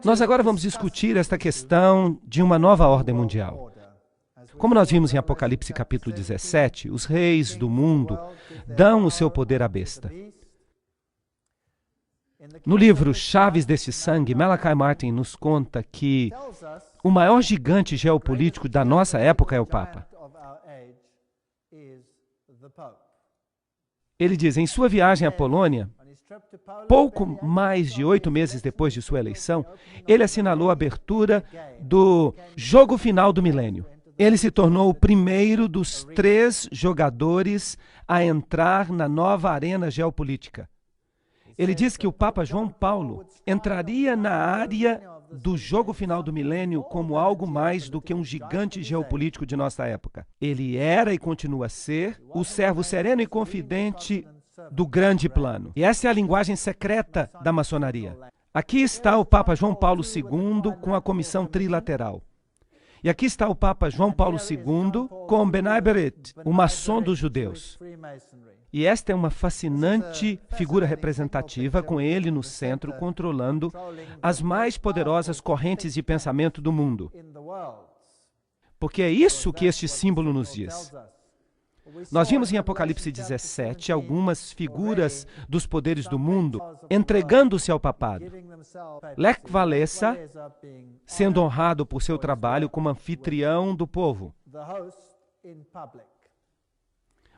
Nós agora vamos discutir esta questão de uma nova ordem mundial. Como nós vimos em Apocalipse capítulo 17, os reis do mundo dão o seu poder à besta. No livro Chaves desse Sangue, Malachi Martin nos conta que o maior gigante geopolítico da nossa época é o Papa. Ele diz, em sua viagem à Polônia, pouco mais de 8 meses depois de sua eleição, ele assinalou a abertura do jogo final do milênio. Ele se tornou o primeiro dos 3 jogadores a entrar na nova arena geopolítica. Ele diz que o Papa João Paulo entraria na área do jogo final do milênio como algo mais do que um gigante geopolítico de nossa época. Ele era e continua a ser o servo sereno e confidente do grande plano. E essa é a linguagem secreta da maçonaria. Aqui está o Papa João Paulo II com a comissão trilateral. E aqui está o Papa João Paulo II com B'nai B'rith, o maçom dos judeus. E esta é uma fascinante figura representativa, com ele no centro, controlando as mais poderosas correntes de pensamento do mundo. Porque é isso que este símbolo nos diz. Nós vimos em Apocalipse 17 algumas figuras dos poderes do mundo entregando-se ao papado. Lech Walesa, sendo honrado por seu trabalho como anfitrião do povo.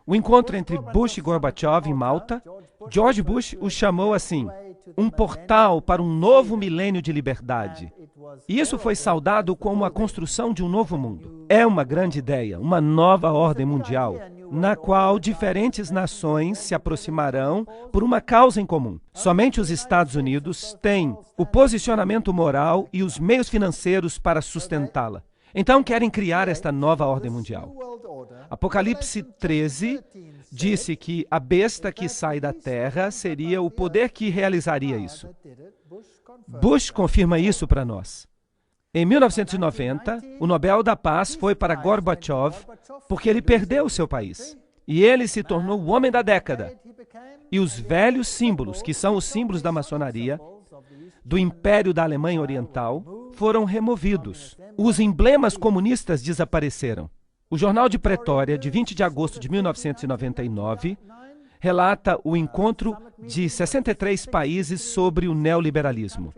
O encontro entre Bush e Gorbachev em Malta, George Bush o chamou assim, um portal para um novo milênio de liberdade. E isso foi saudado como a construção de um novo mundo. É uma grande ideia, uma nova ordem mundial, na qual diferentes nações se aproximarão por uma causa em comum. Somente os Estados Unidos têm o posicionamento moral e os meios financeiros para sustentá-la. Então querem criar esta nova ordem mundial. Apocalipse 13 disse que a besta que sai da terra seria o poder que realizaria isso. Bush confirma isso para nós. Em 1990, o Nobel da Paz foi para Gorbachev porque ele perdeu o seu país. E ele se tornou o homem da década. E os velhos símbolos, que são os símbolos da maçonaria, do Império da Alemanha Oriental, foram removidos. Os emblemas comunistas desapareceram. O Jornal de Pretória, de 20 de agosto de 1999, relata o encontro de 63 países sobre o neoliberalismo.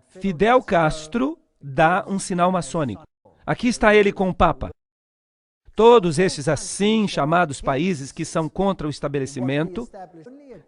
Fidel Castro dá um sinal maçônico. Aqui está ele com o Papa. Todos esses assim chamados países que são contra o estabelecimento,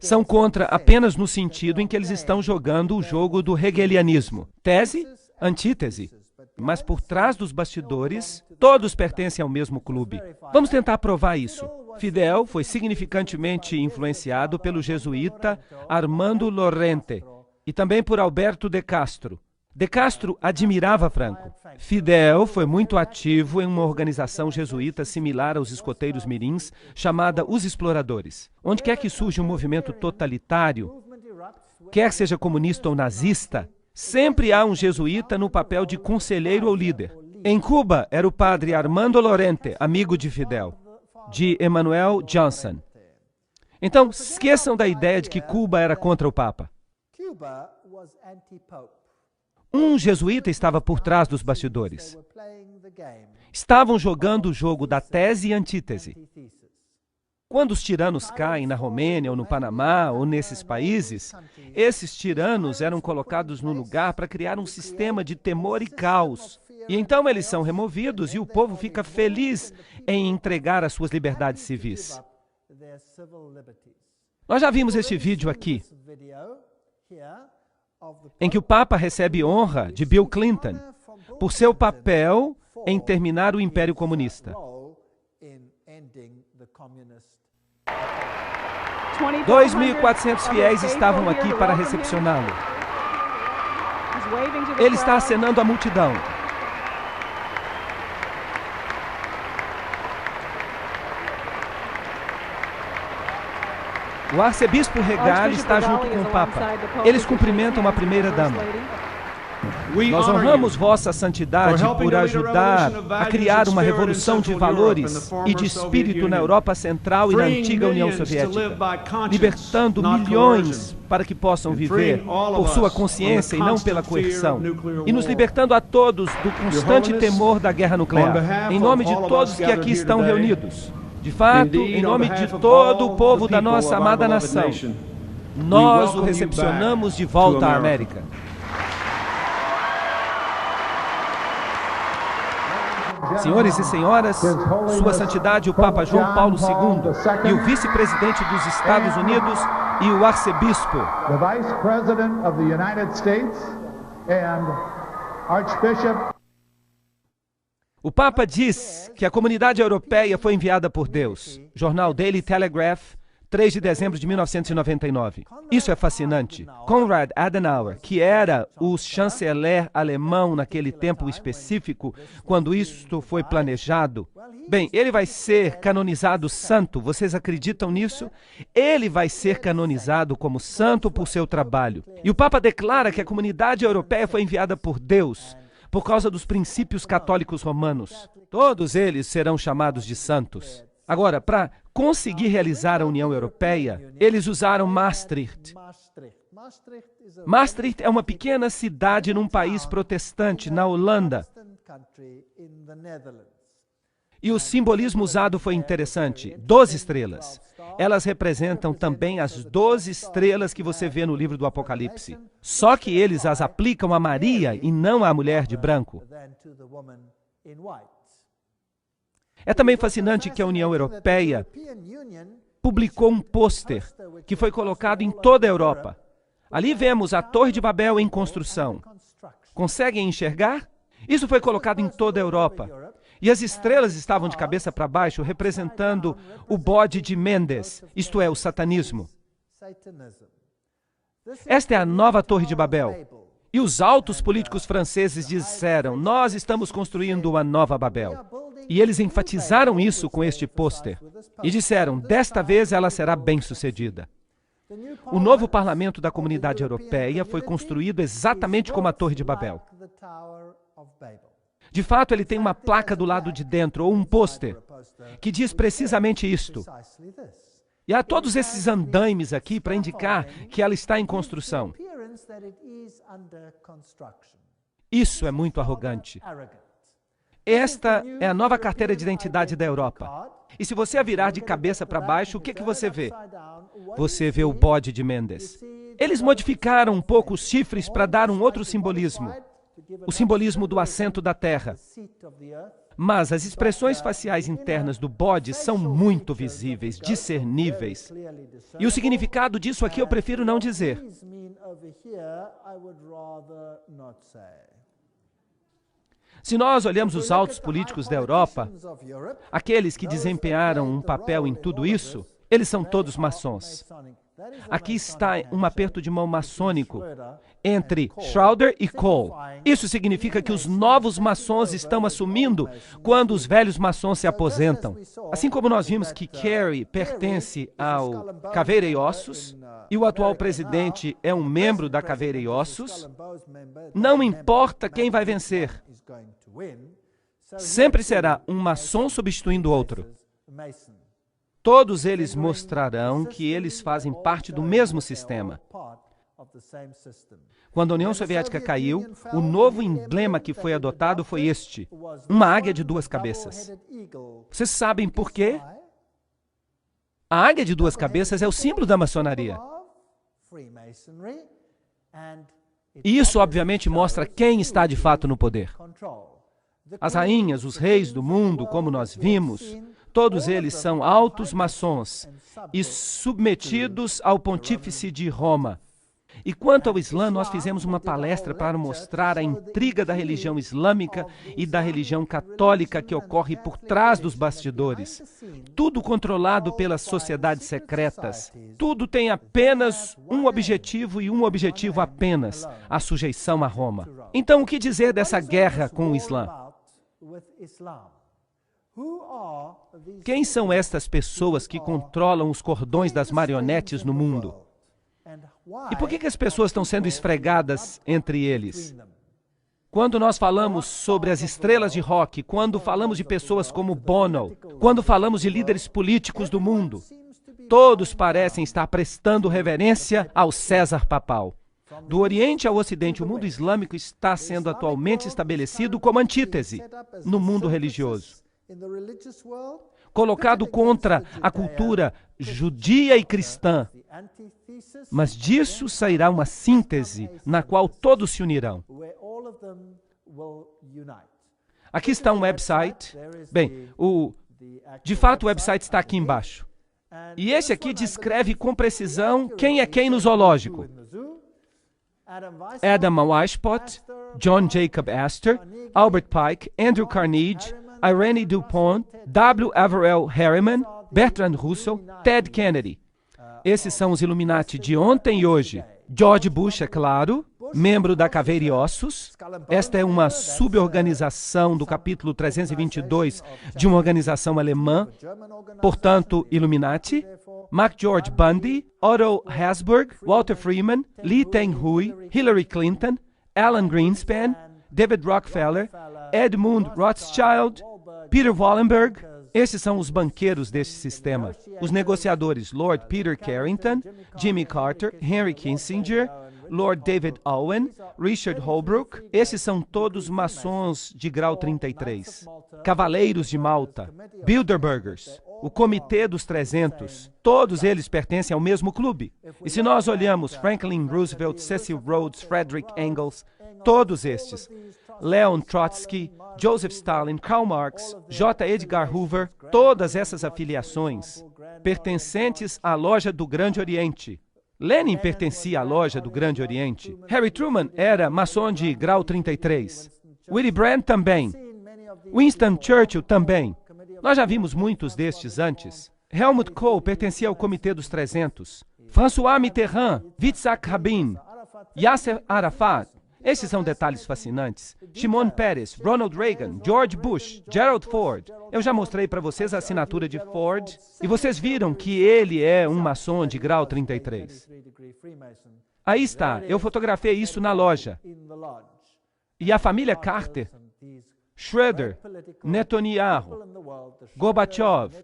são contra apenas no sentido em que eles estão jogando o jogo do hegelianismo. Tese, antítese. Mas por trás dos bastidores, todos pertencem ao mesmo clube. Vamos tentar provar isso. Fidel foi significantemente influenciado pelo jesuíta Armando Lorente e também por Alberto de Castro. De Castro admirava Franco. Fidel foi muito ativo em uma organização jesuíta similar aos escoteiros mirins, chamada Os Exploradores. Onde quer que surja um movimento totalitário, quer seja comunista ou nazista, sempre há um jesuíta no papel de conselheiro ou líder. Em Cuba, era o padre Armando Lorente, amigo de Fidel, de Emmanuel Johnson. Então, esqueçam da ideia de que Cuba era contra o Papa. Um jesuíta estava por trás dos bastidores. Estavam jogando o jogo da tese e antítese. Quando os tiranos caem na Romênia ou no Panamá ou nesses países, esses tiranos eram colocados no lugar para criar um sistema de temor e caos. E então eles são removidos e o povo fica feliz em entregar as suas liberdades civis. Nós já vimos este vídeo aqui, em que o Papa recebe honra de Bill Clinton por seu papel em terminar o Império Comunista. 2.400 fiéis estavam aqui para recepcioná-lo. Ele está acenando à multidão. O arcebispo Regal está junto com o Papa. Eles cumprimentam a primeira-dama. Nós honramos Vossa Santidade por ajudar a criar uma revolução de valores e de espírito na Europa Central e na antiga União Soviética, libertando milhões para que possam viver por sua consciência e não pela coerção, e nos libertando a todos do constante temor da guerra nuclear, em nome de todos que aqui estão reunidos. De fato, em nome de todo o povo da nossa amada nação, nós o recepcionamos de volta à América. Senhores e senhoras, Sua Santidade o Papa João Paulo II e o vice-presidente dos Estados Unidos e o arcebispo. O Papa diz que a comunidade europeia foi enviada por Deus. Jornal Daily Telegraph, 3 de dezembro de 1999. Isso é fascinante. Konrad Adenauer, que era o chanceler alemão naquele tempo específico, quando isto foi planejado, bem, ele vai ser canonizado santo. Vocês acreditam nisso? Ele vai ser canonizado como santo por seu trabalho. E o Papa declara que a comunidade europeia foi enviada por Deus por causa dos princípios católicos romanos. Todos eles serão chamados de santos. Agora, para conseguir realizar a União Europeia, eles usaram Maastricht. Maastricht é uma pequena cidade num país protestante, na Holanda. E o simbolismo usado foi interessante. 12 estrelas. Elas representam também as 12 estrelas que você vê no livro do Apocalipse. Só que eles as aplicam a Maria e não à mulher de branco. É também fascinante que a União Europeia publicou um pôster que foi colocado em toda a Europa. Ali vemos a Torre de Babel em construção. Conseguem enxergar? Isso foi colocado em toda a Europa. E as estrelas estavam de cabeça para baixo, representando o bode de Mendes, isto é, o satanismo. Esta é a nova Torre de Babel. E os altos políticos franceses disseram: nós estamos construindo uma nova Babel. E eles enfatizaram isso com este pôster. E disseram: desta vez ela será bem-sucedida. O novo parlamento da Comunidade Europeia foi construído exatamente como a Torre de Babel. De fato, ele tem uma placa do lado de dentro, ou um pôster, que diz precisamente isto. E há todos esses andaimes aqui para indicar que ela está em construção. Isso é muito arrogante. Esta é a nova carteira de identidade da Europa. E se você a virar de cabeça para baixo, o que você vê? Você vê o bode de Mendes. Eles modificaram um pouco os chifres para dar um outro simbolismo. O simbolismo do assento da terra. Mas as expressões faciais internas do bode são muito visíveis, discerníveis. E o significado disso aqui eu prefiro não dizer. Se nós olhamos os altos políticos da Europa, aqueles que desempenharam um papel em tudo isso, eles são todos maçons. Aqui está um aperto de mão maçônico entre Schroeder e Kohl. Isso significa que os novos maçons estão assumindo quando os velhos maçons se aposentam. Assim como nós vimos que Kerry pertence ao Caveira e Ossos, e o atual presidente é um membro da Caveira e Ossos, não importa quem vai vencer. Sempre será um maçom substituindo outro. Todos eles mostrarão que eles fazem parte do mesmo sistema. Quando a União Soviética caiu, o novo emblema que foi adotado foi este: uma águia de 2 cabeças. Vocês sabem por quê? A águia de 2 cabeças é o símbolo da maçonaria. E isso, obviamente, mostra quem está de fato no poder. As rainhas, os reis do mundo, como nós vimos, todos eles são altos maçons e submetidos ao pontífice de Roma. E quanto ao Islã, nós fizemos uma palestra para mostrar a intriga da religião islâmica e da religião católica que ocorre por trás dos bastidores. Tudo controlado pelas sociedades secretas. Tudo tem apenas um objetivo e um objetivo apenas: a sujeição a Roma. Então, o que dizer dessa guerra com o Islã? Quem são estas pessoas que controlam os cordões das marionetes no mundo? E por que as pessoas estão sendo esfregadas entre eles? Quando nós falamos sobre as estrelas de rock, quando falamos de pessoas como Bono, quando falamos de líderes políticos do mundo, todos parecem estar prestando reverência ao César papal. Do Oriente ao Ocidente, o mundo islâmico está sendo atualmente estabelecido como antítese no mundo religioso, colocado contra a cultura judia e cristã. Mas disso sairá uma síntese na qual todos se unirão. Aqui está um website. Bem, de fato o website está aqui embaixo. E esse aqui descreve com precisão quem é quem no zoológico. Adam Weishaupt, John Jacob Astor, Albert Pike, Andrew Carnegie, Irene DuPont, W. Averell Harriman, Bertrand Russell, Ted Kennedy. Esses são os Illuminati de ontem e hoje. George Bush, é claro, membro da Caveira e Ossos. Esta é uma suborganização do capítulo 322 de uma organização alemã, portanto, Illuminati. Mark George Bundy, Otto Habsburg, Walter Freeman, Lee Teng-hui, Hillary Clinton, Alan Greenspan, David Rockefeller, Edmund Rothschild, Peter Wallenberg. Esses são os banqueiros deste sistema. Os negociadores, Lord Peter Carrington, Jimmy Carter, Henry Kissinger, Lord David Owen, Richard Holbrooke. Esses são todos maçons de grau 33. Cavaleiros de Malta, Bilderbergers, o Comitê dos 300. Todos eles pertencem ao mesmo clube. E se nós olhamos Franklin Roosevelt, Cecil Rhodes, Frederick Engels, todos estes, Leon Trotsky, Joseph Stalin, Karl Marx, J. Edgar Hoover, todas essas afiliações pertencentes à loja do Grande Oriente. Lenin pertencia à loja do Grande Oriente. Harry Truman era maçom de grau 33. Willy Brandt também. Winston Churchill também. Nós já vimos muitos destes antes. Helmut Kohl pertencia ao Comitê dos 300. François Mitterrand, Yitzhak Rabin, Yasser Arafat. Esses são detalhes fascinantes. Shimon Peres, Ronald Reagan, George Bush, Gerald Ford. Eu já mostrei para vocês a assinatura de Ford e vocês viram que ele é um maçom de grau 33. Aí está, eu fotografei isso na loja. E a família Carter, Schroeder, Netanyahu, Gorbachev.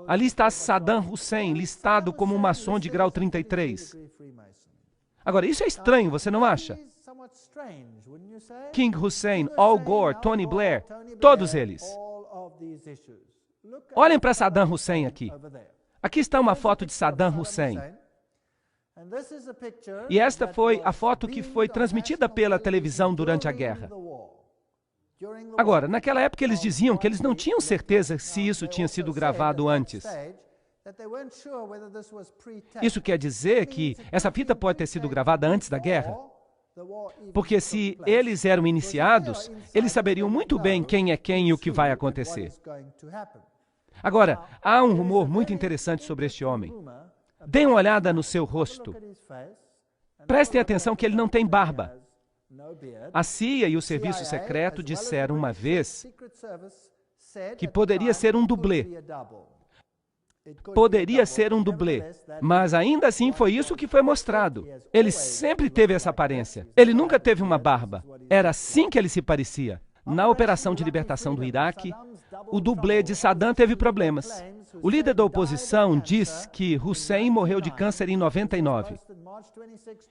Ali está Saddam Hussein, listado como um maçom de grau 33. Agora, isso é estranho, você não acha? King Hussein, Al Gore, Tony Blair, todos eles. Olhem para Saddam Hussein aqui. Aqui está uma foto de Saddam Hussein. E esta foi a foto que foi transmitida pela televisão durante a guerra. Agora, naquela época eles diziam que eles não tinham certeza se isso tinha sido gravado antes. Isso quer dizer que essa fita pode ter sido gravada antes da guerra? Porque se eles eram iniciados, eles saberiam muito bem quem é quem e o que vai acontecer. Agora, há um rumor muito interessante sobre este homem. Deem uma olhada no seu rosto. Prestem atenção que ele não tem barba. A CIA e o Serviço Secreto disseram uma vez que poderia ser um dublê. Poderia ser um dublê, mas ainda assim foi isso que foi mostrado. Ele sempre teve essa aparência. Ele nunca teve uma barba. Era assim que ele se parecia. Na operação de libertação do Iraque, o dublê de Saddam teve problemas. O líder da oposição diz que Hussein morreu de câncer em 99.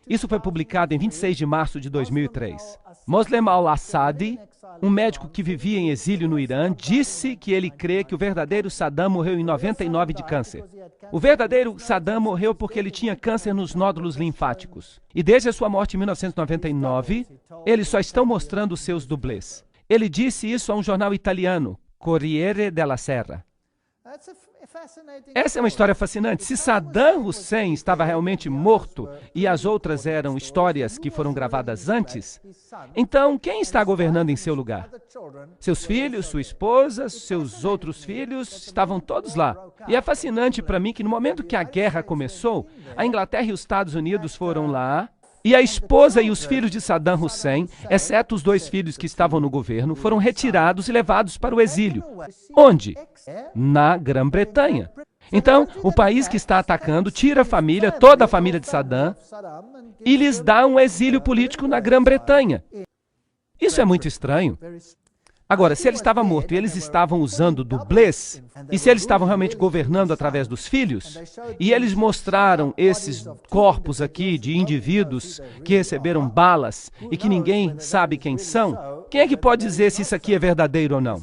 Isso foi publicado em 26 de março de 2003. Moslem al-Assadi, um médico que vivia em exílio no Irã, disse que ele crê que o verdadeiro Saddam morreu em 99 de câncer. O verdadeiro Saddam morreu porque ele tinha câncer nos nódulos linfáticos. E desde a sua morte em 1999, eles só estão mostrando os seus dublês. Ele disse isso a um jornal italiano, Corriere della Sera. Essa é uma história fascinante. Se Saddam Hussein estava realmente morto e as outras eram histórias que foram gravadas antes, então quem está governando em seu lugar? Seus filhos, sua esposa, seus outros filhos, estavam todos lá. E é fascinante para mim que no momento que a guerra começou, a Inglaterra e os Estados Unidos foram lá, e a esposa e os filhos de Saddam Hussein, exceto os 2 filhos que estavam no governo, foram retirados e levados para o exílio. Onde? Na Grã-Bretanha. Então, o país que está atacando tira a família, toda a família de Saddam, e lhes dá um exílio político na Grã-Bretanha. Isso é muito estranho. Agora, se ele estava morto e eles estavam usando dublês, e se eles estavam realmente governando através dos filhos, e eles mostraram esses corpos aqui de indivíduos que receberam balas e que ninguém sabe quem são, quem é que pode dizer se isso aqui é verdadeiro ou não?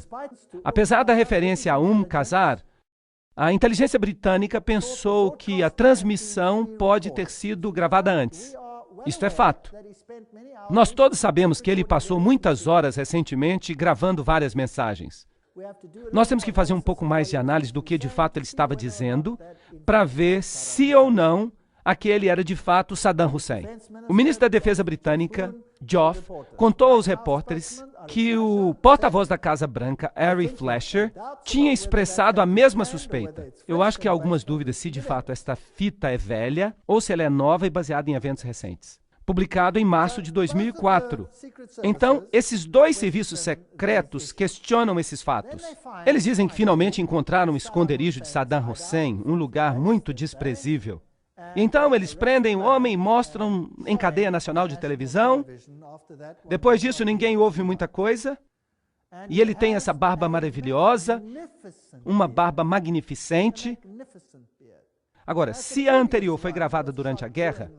Apesar da referência a Qasar, a inteligência britânica pensou que a transmissão pode ter sido gravada antes. Isto é fato. Nós todos sabemos que ele passou muitas horas recentemente gravando várias mensagens. Nós temos que fazer um pouco mais de análise do que de fato ele estava dizendo para ver se ou não aquele era de fato Saddam Hussein. O ministro da Defesa britânica, Geoff, contou aos repórteres que o porta-voz da Casa Branca, Ari Fleischer, tinha expressado a mesma suspeita. Eu acho que há algumas dúvidas se de fato esta fita é velha ou se ela é nova e baseada em eventos recentes. Publicado em março de 2004. Então, esses dois serviços secretos questionam esses fatos. Eles dizem que finalmente encontraram um esconderijo de Saddam Hussein, um lugar muito desprezível. Então, eles prendem o homem e mostram em cadeia nacional de televisão. Depois disso, ninguém ouve muita coisa. E ele tem essa barba maravilhosa, uma barba magnificente. Agora, se a anterior foi gravada durante a guerra,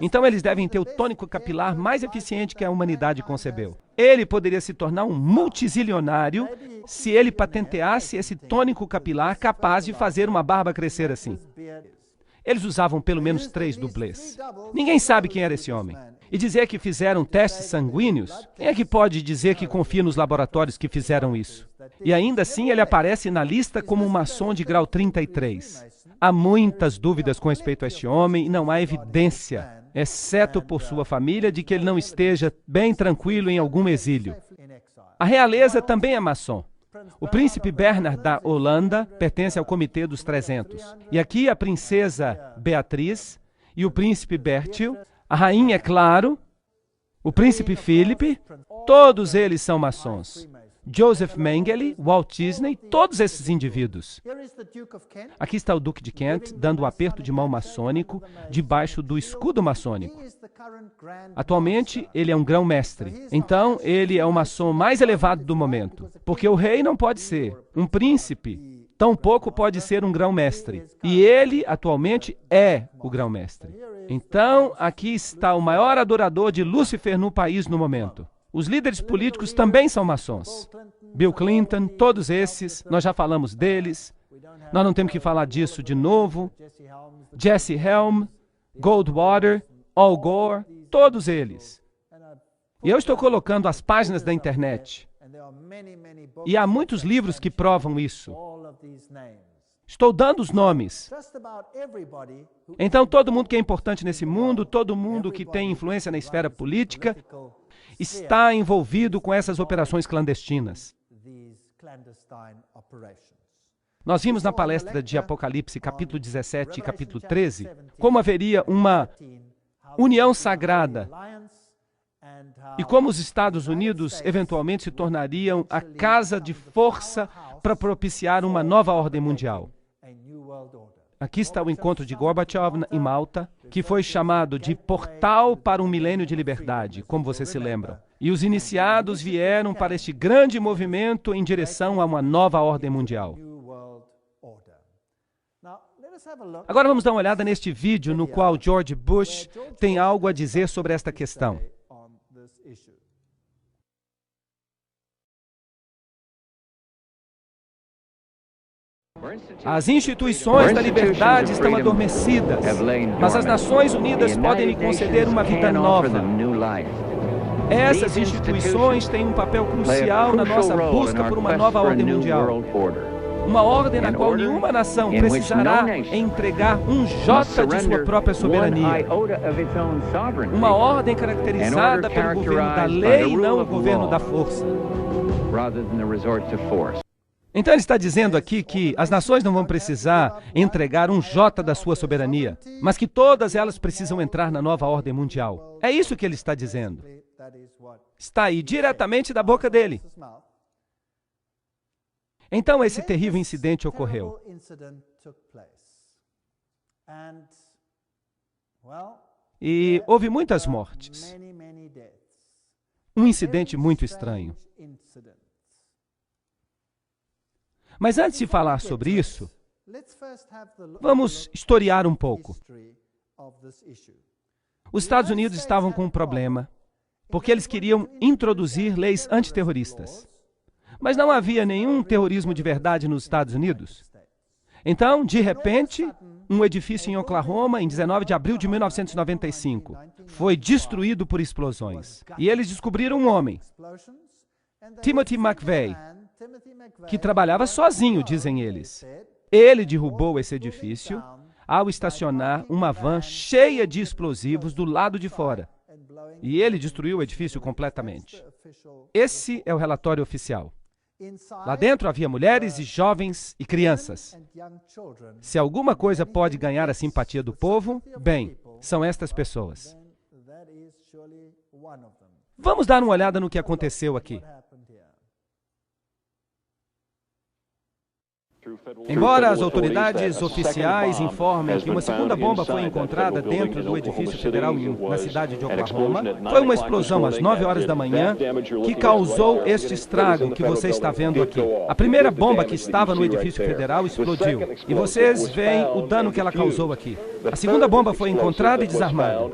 então eles devem ter o tônico capilar mais eficiente que a humanidade concebeu. Ele poderia se tornar um multizilionário se ele patenteasse esse tônico capilar capaz de fazer uma barba crescer assim. Eles usavam pelo menos 3 dublês. Ninguém sabe quem era esse homem. E dizer que fizeram testes sanguíneos, quem é que pode dizer que confia nos laboratórios que fizeram isso? E ainda assim ele aparece na lista como um maçom de grau 33. Há muitas dúvidas com respeito a este homem e não há evidência, exceto por sua família, de que ele não esteja bem tranquilo em algum exílio. A realeza também é maçom. O príncipe Bernard da Holanda pertence ao Comitê dos 300. E aqui a princesa Beatriz e o príncipe Bertil, a rainha, é claro, o príncipe Philip, todos eles são maçons. Joseph Mengele, Walt Disney, todos esses indivíduos. Aqui está o Duque de Kent dando um aperto de mão maçônico debaixo do escudo maçônico. Atualmente, ele é um grão-mestre. Então, ele é o maçom mais elevado do momento. Porque o rei não pode ser. Um príncipe tampouco pode ser um grão-mestre. E ele, atualmente, é o grão-mestre. Então, aqui está o maior adorador de Lúcifer no país no momento. Os líderes políticos também são maçons. Bill Clinton, todos esses, nós já falamos deles. Nós não temos que falar disso de novo. Jesse Helm, Goldwater, Al Gore, todos eles. E eu estou colocando as páginas da internet. E há muitos livros que provam isso. Estou dando os nomes. Então, todo mundo que é importante nesse mundo, todo mundo que tem influência na esfera política, está envolvido com essas operações clandestinas. Nós vimos na palestra de Apocalipse, capítulo 17 e capítulo 13, como haveria uma união sagrada e como os Estados Unidos eventualmente se tornariam a casa de força para propiciar uma nova ordem mundial. Aqui está o encontro de Gorbachev em Malta, que foi chamado de Portal para um Milênio de Liberdade, como vocês se lembram. E os iniciados vieram para este grande movimento em direção a uma nova ordem mundial. Agora vamos dar uma olhada neste vídeo no qual George Bush tem algo a dizer sobre esta questão. As instituições da liberdade estão adormecidas, mas as Nações Unidas podem lhe conceder uma vida nova. Essas instituições têm um papel crucial na nossa busca por uma nova ordem mundial. Uma ordem na qual nenhuma nação precisará entregar um jota de sua própria soberania. Uma ordem caracterizada pelo governo da lei e não o governo da força. Então ele está dizendo aqui que as nações não vão precisar entregar um jota da sua soberania, mas que todas elas precisam entrar na nova ordem mundial. É isso que ele está dizendo. Está aí diretamente da boca dele. Então esse terrível incidente ocorreu. E houve muitas mortes. Um incidente muito estranho. Mas antes de falar sobre isso, vamos historiar um pouco. Os Estados Unidos estavam com um problema, porque eles queriam introduzir leis antiterroristas. Mas não havia nenhum terrorismo de verdade nos Estados Unidos. Então, de repente, um edifício em Oklahoma, em 19 de abril de 1995, foi destruído por explosões. E eles descobriram um homem, Timothy McVeigh, que trabalhava sozinho, dizem eles. Ele derrubou esse edifício ao estacionar uma van cheia de explosivos do lado de fora. E ele destruiu o edifício completamente. Esse é o relatório oficial. Lá dentro havia mulheres e jovens e crianças. Se alguma coisa pode ganhar a simpatia do povo, bem, são estas pessoas. Vamos dar uma olhada no que aconteceu aqui. Embora as autoridades oficiais informem que uma segunda bomba foi encontrada dentro do edifício federal na cidade de Oklahoma, foi uma explosão às 9 horas da manhã que causou este estrago que você está vendo aqui. A primeira bomba que estava no edifício federal explodiu, e vocês veem o dano que ela causou aqui. A segunda bomba foi encontrada e desarmada.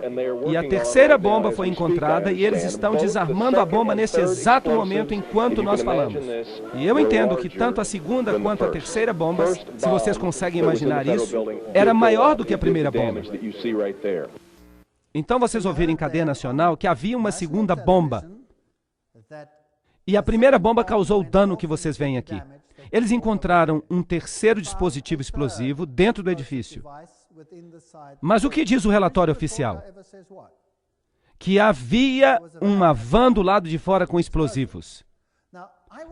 E a terceira bomba foi encontrada e eles estão desarmando a bomba nesse exato momento enquanto nós falamos. E eu entendo que tanto a segunda quanto a terceira bombas, se vocês conseguem imaginar isso, era maior do que a primeira bomba. Então vocês ouviram em cadeia nacional que havia uma segunda bomba. E a primeira bomba causou o dano que vocês veem aqui. Eles encontraram um terceiro dispositivo explosivo dentro do edifício. Mas o que diz o relatório oficial? Que havia uma van do lado de fora com explosivos.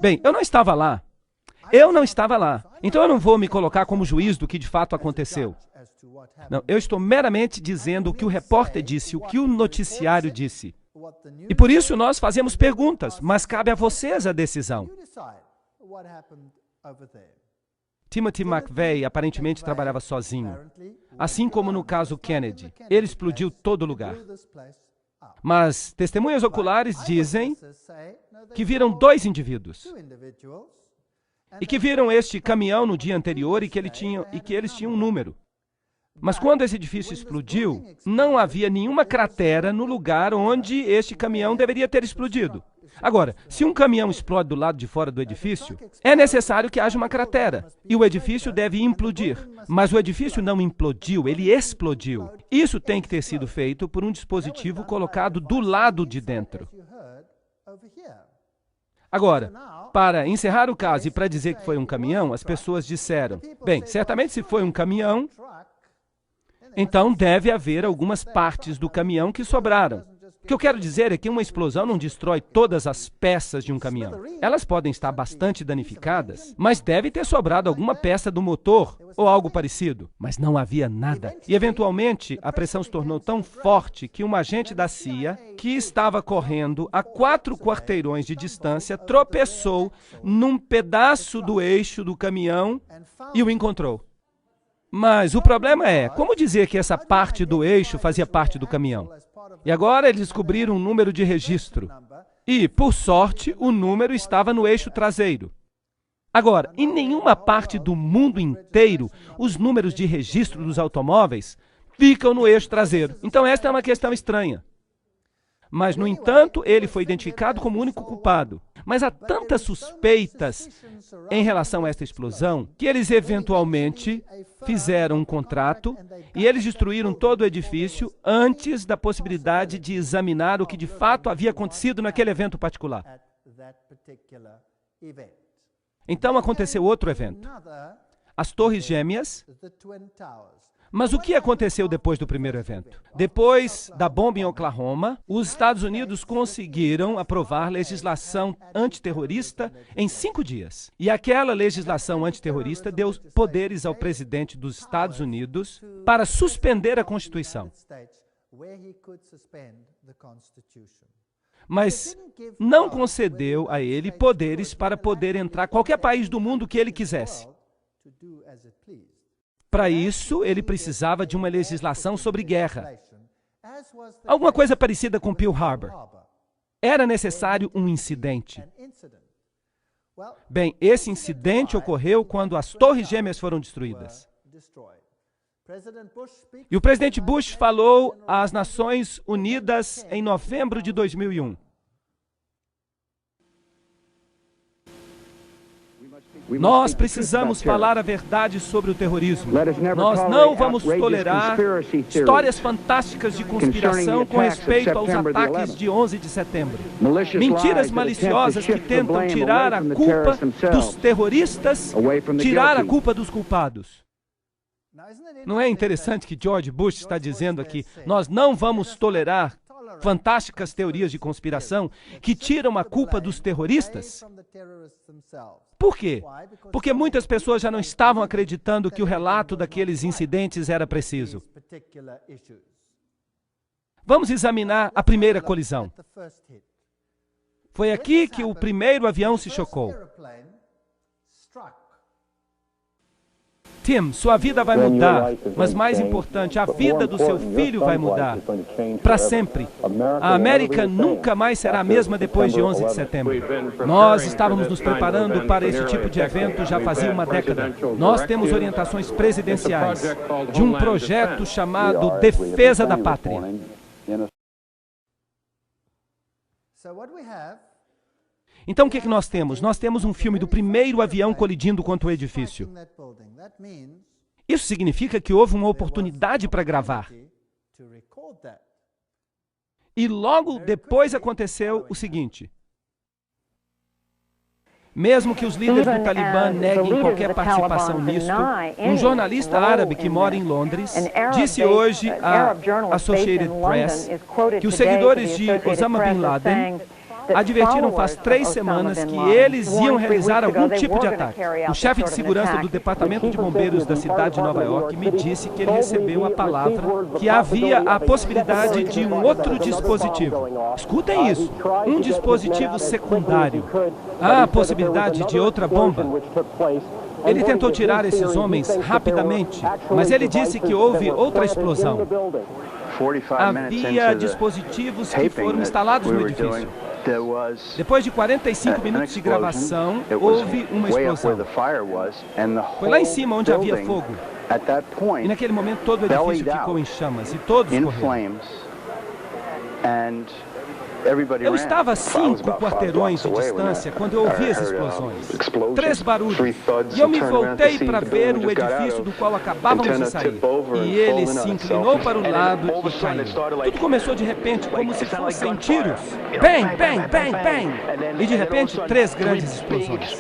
Bem, eu não estava lá. Então eu não vou me colocar como juiz do que de fato aconteceu. Não, eu estou meramente dizendo o que o repórter disse, o que o noticiário disse. E por isso nós fazemos perguntas, mas cabe a vocês a decisão. Timothy McVeigh aparentemente trabalhava sozinho, assim como no caso Kennedy. Ele explodiu todo lugar. Mas testemunhas oculares dizem que viram dois indivíduos. E que viram este caminhão no dia anterior e que eles tinham um número. Mas quando esse edifício explodiu, não havia nenhuma cratera no lugar onde este caminhão deveria ter explodido. Agora, se um caminhão explode do lado de fora do edifício, é necessário que haja uma cratera. E o edifício deve implodir. Mas o edifício não implodiu, ele explodiu. Isso tem que ter sido feito por um dispositivo colocado do lado de dentro. Agora, para encerrar o caso e para dizer que foi um caminhão, as pessoas disseram, bem, certamente se foi um caminhão, então deve haver algumas partes do caminhão que sobraram. O que eu quero dizer é que uma explosão não destrói todas as peças de um caminhão. Elas podem estar bastante danificadas, mas deve ter sobrado alguma peça do motor ou algo parecido. Mas não havia nada. E, eventualmente, a pressão se tornou tão forte que um agente da CIA, que estava correndo a 4 quarteirões de distância, tropeçou num pedaço do eixo do caminhão e o encontrou. Mas o problema é, como dizer que essa parte do eixo fazia parte do caminhão? E agora eles descobriram um número de registro. E, por sorte, o número estava no eixo traseiro. Agora, em nenhuma parte do mundo inteiro, os números de registro dos automóveis ficam no eixo traseiro. Então, esta é uma questão estranha. Mas, no entanto, ele foi identificado como o único culpado. Mas há tantas suspeitas em relação a esta explosão que eles eventualmente fizeram um contrato e eles destruíram todo o edifício antes da possibilidade de examinar o que de fato havia acontecido naquele evento particular. Então aconteceu outro evento. As Torres Gêmeas. Mas o que aconteceu depois do primeiro evento? Depois da bomba em Oklahoma, os Estados Unidos conseguiram aprovar legislação antiterrorista em 5 dias. E aquela legislação antiterrorista deu poderes ao presidente dos Estados Unidos para suspender a Constituição. Mas não concedeu a ele poderes para poder entrar em qualquer país do mundo que ele quisesse. Para isso, ele precisava de uma legislação sobre guerra. Alguma coisa parecida com Pearl Harbor. Era necessário um incidente. Bem, esse incidente ocorreu quando as Torres Gêmeas foram destruídas. E o presidente Bush falou às Nações Unidas em novembro de 2001. Nós precisamos falar a verdade sobre o terrorismo. Nós não vamos tolerar histórias fantásticas de conspiração com respeito aos ataques de 11 de setembro. Mentiras maliciosas que tentam tirar a culpa dos terroristas, tirar a culpa dos culpados. Não é interessante que George Bush está dizendo aqui, nós não vamos tolerar fantásticas teorias de conspiração que tiram a culpa dos terroristas? Por quê? Porque muitas pessoas já não estavam acreditando que o relato daqueles incidentes era preciso. Vamos examinar a primeira colisão. Foi aqui que o primeiro avião se chocou. Tim, sua vida vai mudar, mas mais importante, a vida do seu filho vai mudar para sempre. A América nunca mais será a mesma depois de 11 de setembro. Nós estávamos nos preparando para esse tipo de evento já fazia uma década. Nós temos orientações presidenciais de um projeto chamado Defesa da Pátria. Então, o que nós temos? Nós temos um filme do primeiro avião colidindo contra o edifício. Isso significa que houve uma oportunidade para gravar. E logo depois aconteceu o seguinte. Mesmo que os líderes do Talibã neguem qualquer participação nisto, um jornalista árabe que mora em Londres disse hoje à Associated Press que os seguidores de Osama Bin Laden advertiram faz 3 semanas que eles iam realizar algum tipo de ataque. O chefe de segurança do Departamento de Bombeiros da cidade de Nova York me disse que ele recebeu a palavra que havia a possibilidade de um outro dispositivo. Escutem isso, um dispositivo secundário. Há a possibilidade de outra bomba. Ele tentou tirar esses homens rapidamente, mas ele disse que houve outra explosão. Havia dispositivos que foram instalados no edifício. Depois de 45 minutos de gravação, houve uma explosão. Foi lá em cima onde havia fogo. E naquele momento todo o edifício ficou em chamas e todos correram. Eu estava a 5 quarteirões de distância quando eu ouvi as explosões. 3 barulhos. E eu me voltei para ver o edifício do qual acabávamos de sair. E ele se inclinou para o lado e caiu. Tudo começou de repente como se fossem tiros. Bang, bang, bang, bang. E de repente 3 grandes explosões.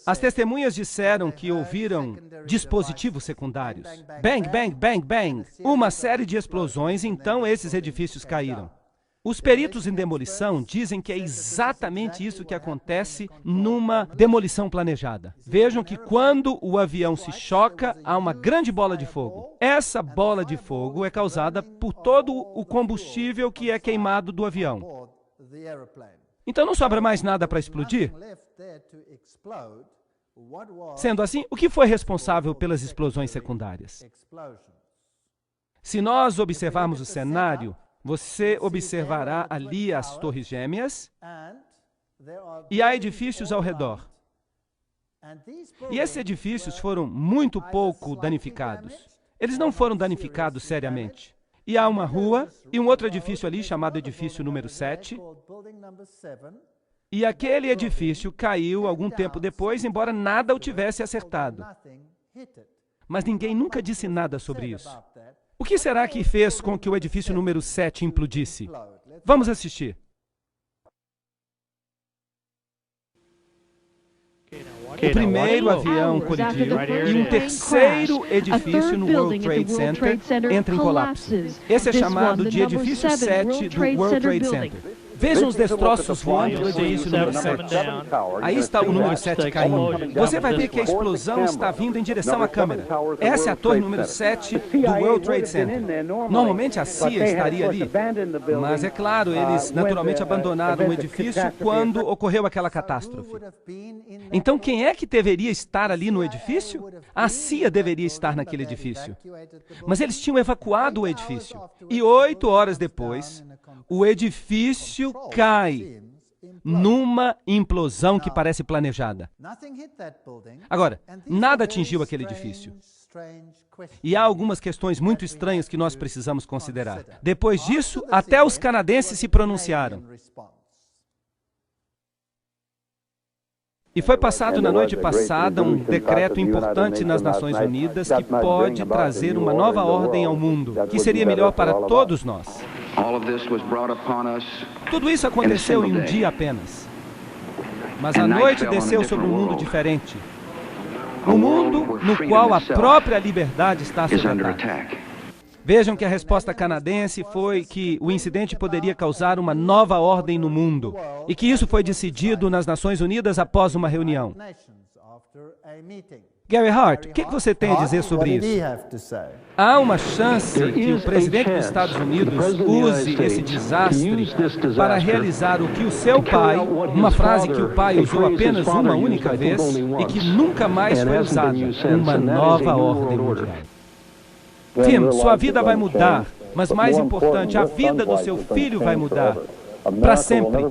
As testemunhas disseram que ouviram dispositivos secundários. Bang, bang, bang, bang. Uma série de explosões, então esses edifícios caíram. Os peritos em demolição dizem que é exatamente isso que acontece numa demolição planejada. Vejam que quando o avião se choca, há uma grande bola de fogo. Essa bola de fogo é causada por todo o combustível que é queimado do avião. Então não sobra mais nada para explodir? Sendo assim, o que foi responsável pelas explosões secundárias? Se nós observarmos o cenário, você observará ali as Torres Gêmeas e há edifícios ao redor. E esses edifícios foram muito pouco danificados. Eles não foram danificados seriamente. E há uma rua e um outro edifício ali chamado edifício número 7. E aquele edifício caiu algum tempo depois, embora nada o tivesse acertado. Mas ninguém nunca disse nada sobre isso. O que será que fez com que o edifício número 7 implodisse? Vamos assistir. O primeiro avião colidiu e um terceiro edifício no World Trade Center entra em colapso. Esse é chamado de edifício 7 do World Trade Center. Vejam os destroços voando do edifício número 7. Aí está o número 7 caindo. Você vai ver que a explosão está vindo em direção à câmera. Essa é a torre número 7 do World Trade Center. Normalmente a CIA estaria ali, mas é claro, eles naturalmente abandonaram o edifício quando ocorreu aquela catástrofe. Então quem é que deveria estar ali no edifício? A CIA deveria estar naquele edifício. Mas eles tinham evacuado o edifício. E 8 horas depois, o edifício cai numa implosão que parece planejada. Agora, nada atingiu aquele edifício. E há algumas questões muito estranhas que nós precisamos considerar. Depois disso, até os canadenses se pronunciaram. E foi passado na noite passada um decreto importante nas Nações Unidas que pode trazer uma nova ordem ao mundo, que seria melhor para todos nós. Tudo isso aconteceu em um dia apenas. Mas a noite desceu sobre um mundo diferente. Um mundo no qual a própria liberdade está sob ataque. Vejam que a resposta canadense foi que o incidente poderia causar uma nova ordem no mundo e que isso foi decidido nas Nações Unidas após uma reunião. Gary Hart, o que você tem a dizer sobre isso? Há uma chance que o presidente dos Estados Unidos use esse desastre para realizar o que o seu pai, uma frase que o pai usou apenas uma única vez e que nunca mais foi usada, uma nova ordem mundial. Tim, sua vida vai mudar, mas mais importante, a vida do seu filho vai mudar. Para sempre.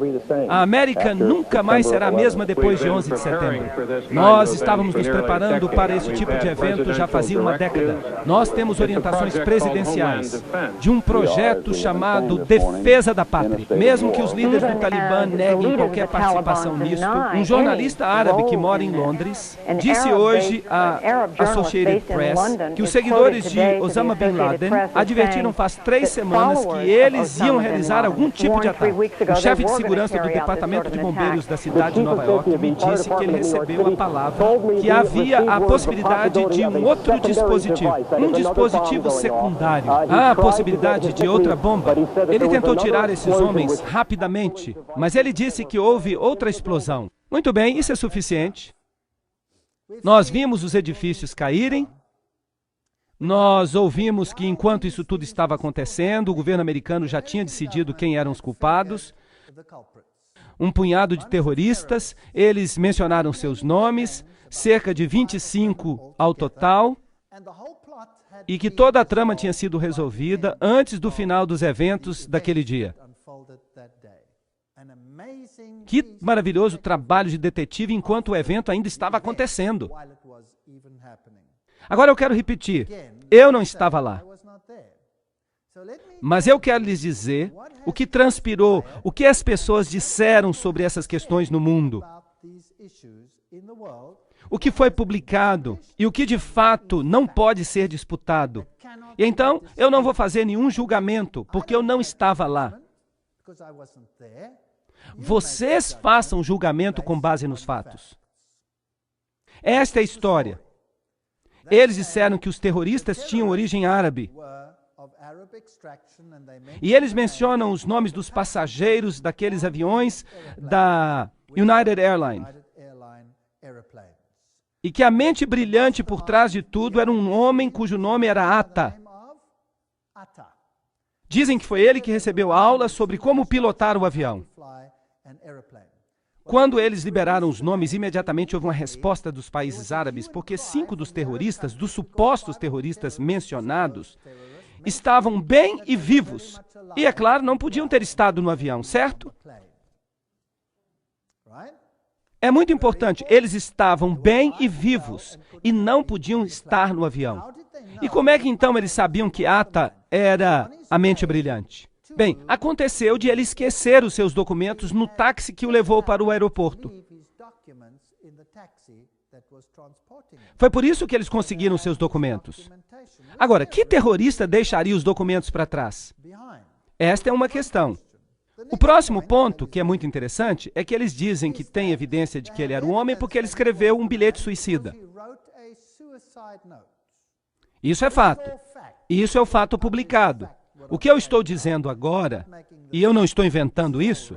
A América nunca mais será a mesma depois de 11 de setembro. Nós estávamos nos preparando para esse tipo de evento já fazia uma década. Nós temos orientações presidenciais de um projeto chamado Defesa da Pátria. Mesmo que os líderes do Talibã neguem qualquer participação nisso, um jornalista árabe que mora em Londres disse hoje à Associated Press que os seguidores de Osama Bin Laden advertiram faz 3 semanas que eles iam realizar algum tipo de ataque. O chefe de segurança do Departamento de Bombeiros da cidade de Nova York me disse que ele recebeu a palavra que havia a possibilidade de um outro dispositivo, um dispositivo secundário. Há a possibilidade de outra bomba. Ele tentou tirar esses homens rapidamente, mas ele disse que houve outra explosão. Muito bem, isso é suficiente. Nós vimos os edifícios caírem. Nós ouvimos que, enquanto isso tudo estava acontecendo, o governo americano já tinha decidido quem eram os culpados. Um punhado de terroristas, eles mencionaram seus nomes, cerca de 25 ao total, e que toda a trama tinha sido resolvida antes do final dos eventos daquele dia. Que maravilhoso trabalho de detetive enquanto o evento ainda estava acontecendo. Agora eu quero repetir, eu não estava lá. Mas eu quero lhes dizer o que transpirou, o que as pessoas disseram sobre essas questões no mundo. O que foi publicado e o que de fato não pode ser disputado. E então, eu não vou fazer nenhum julgamento, porque eu não estava lá. Vocês façam julgamento com base nos fatos. Esta é a história. Eles disseram que os terroristas tinham origem árabe. E eles mencionam os nomes dos passageiros daqueles aviões da United Airlines. E que a mente brilhante por trás de tudo era um homem cujo nome era Atta. Dizem que foi ele que recebeu aula sobre como pilotar o avião. Quando eles liberaram os nomes, imediatamente houve uma resposta dos países árabes, porque 5 dos terroristas, dos supostos terroristas mencionados, estavam bem e vivos. E, é claro, não podiam ter estado no avião, certo? É muito importante, eles estavam bem e vivos e não podiam estar no avião. E como é que então eles sabiam que Atta era a mente brilhante? Bem, aconteceu de ele esquecer os seus documentos no táxi que o levou para o aeroporto. Foi por isso que eles conseguiram seus documentos. Agora, que terrorista deixaria os documentos para trás? Esta é uma questão. O próximo ponto, que é muito interessante, é que eles dizem que tem evidência de que ele era um homem porque ele escreveu um bilhete suicida. Isso é fato. Isso é o fato publicado. O que eu estou dizendo agora, e eu não estou inventando isso,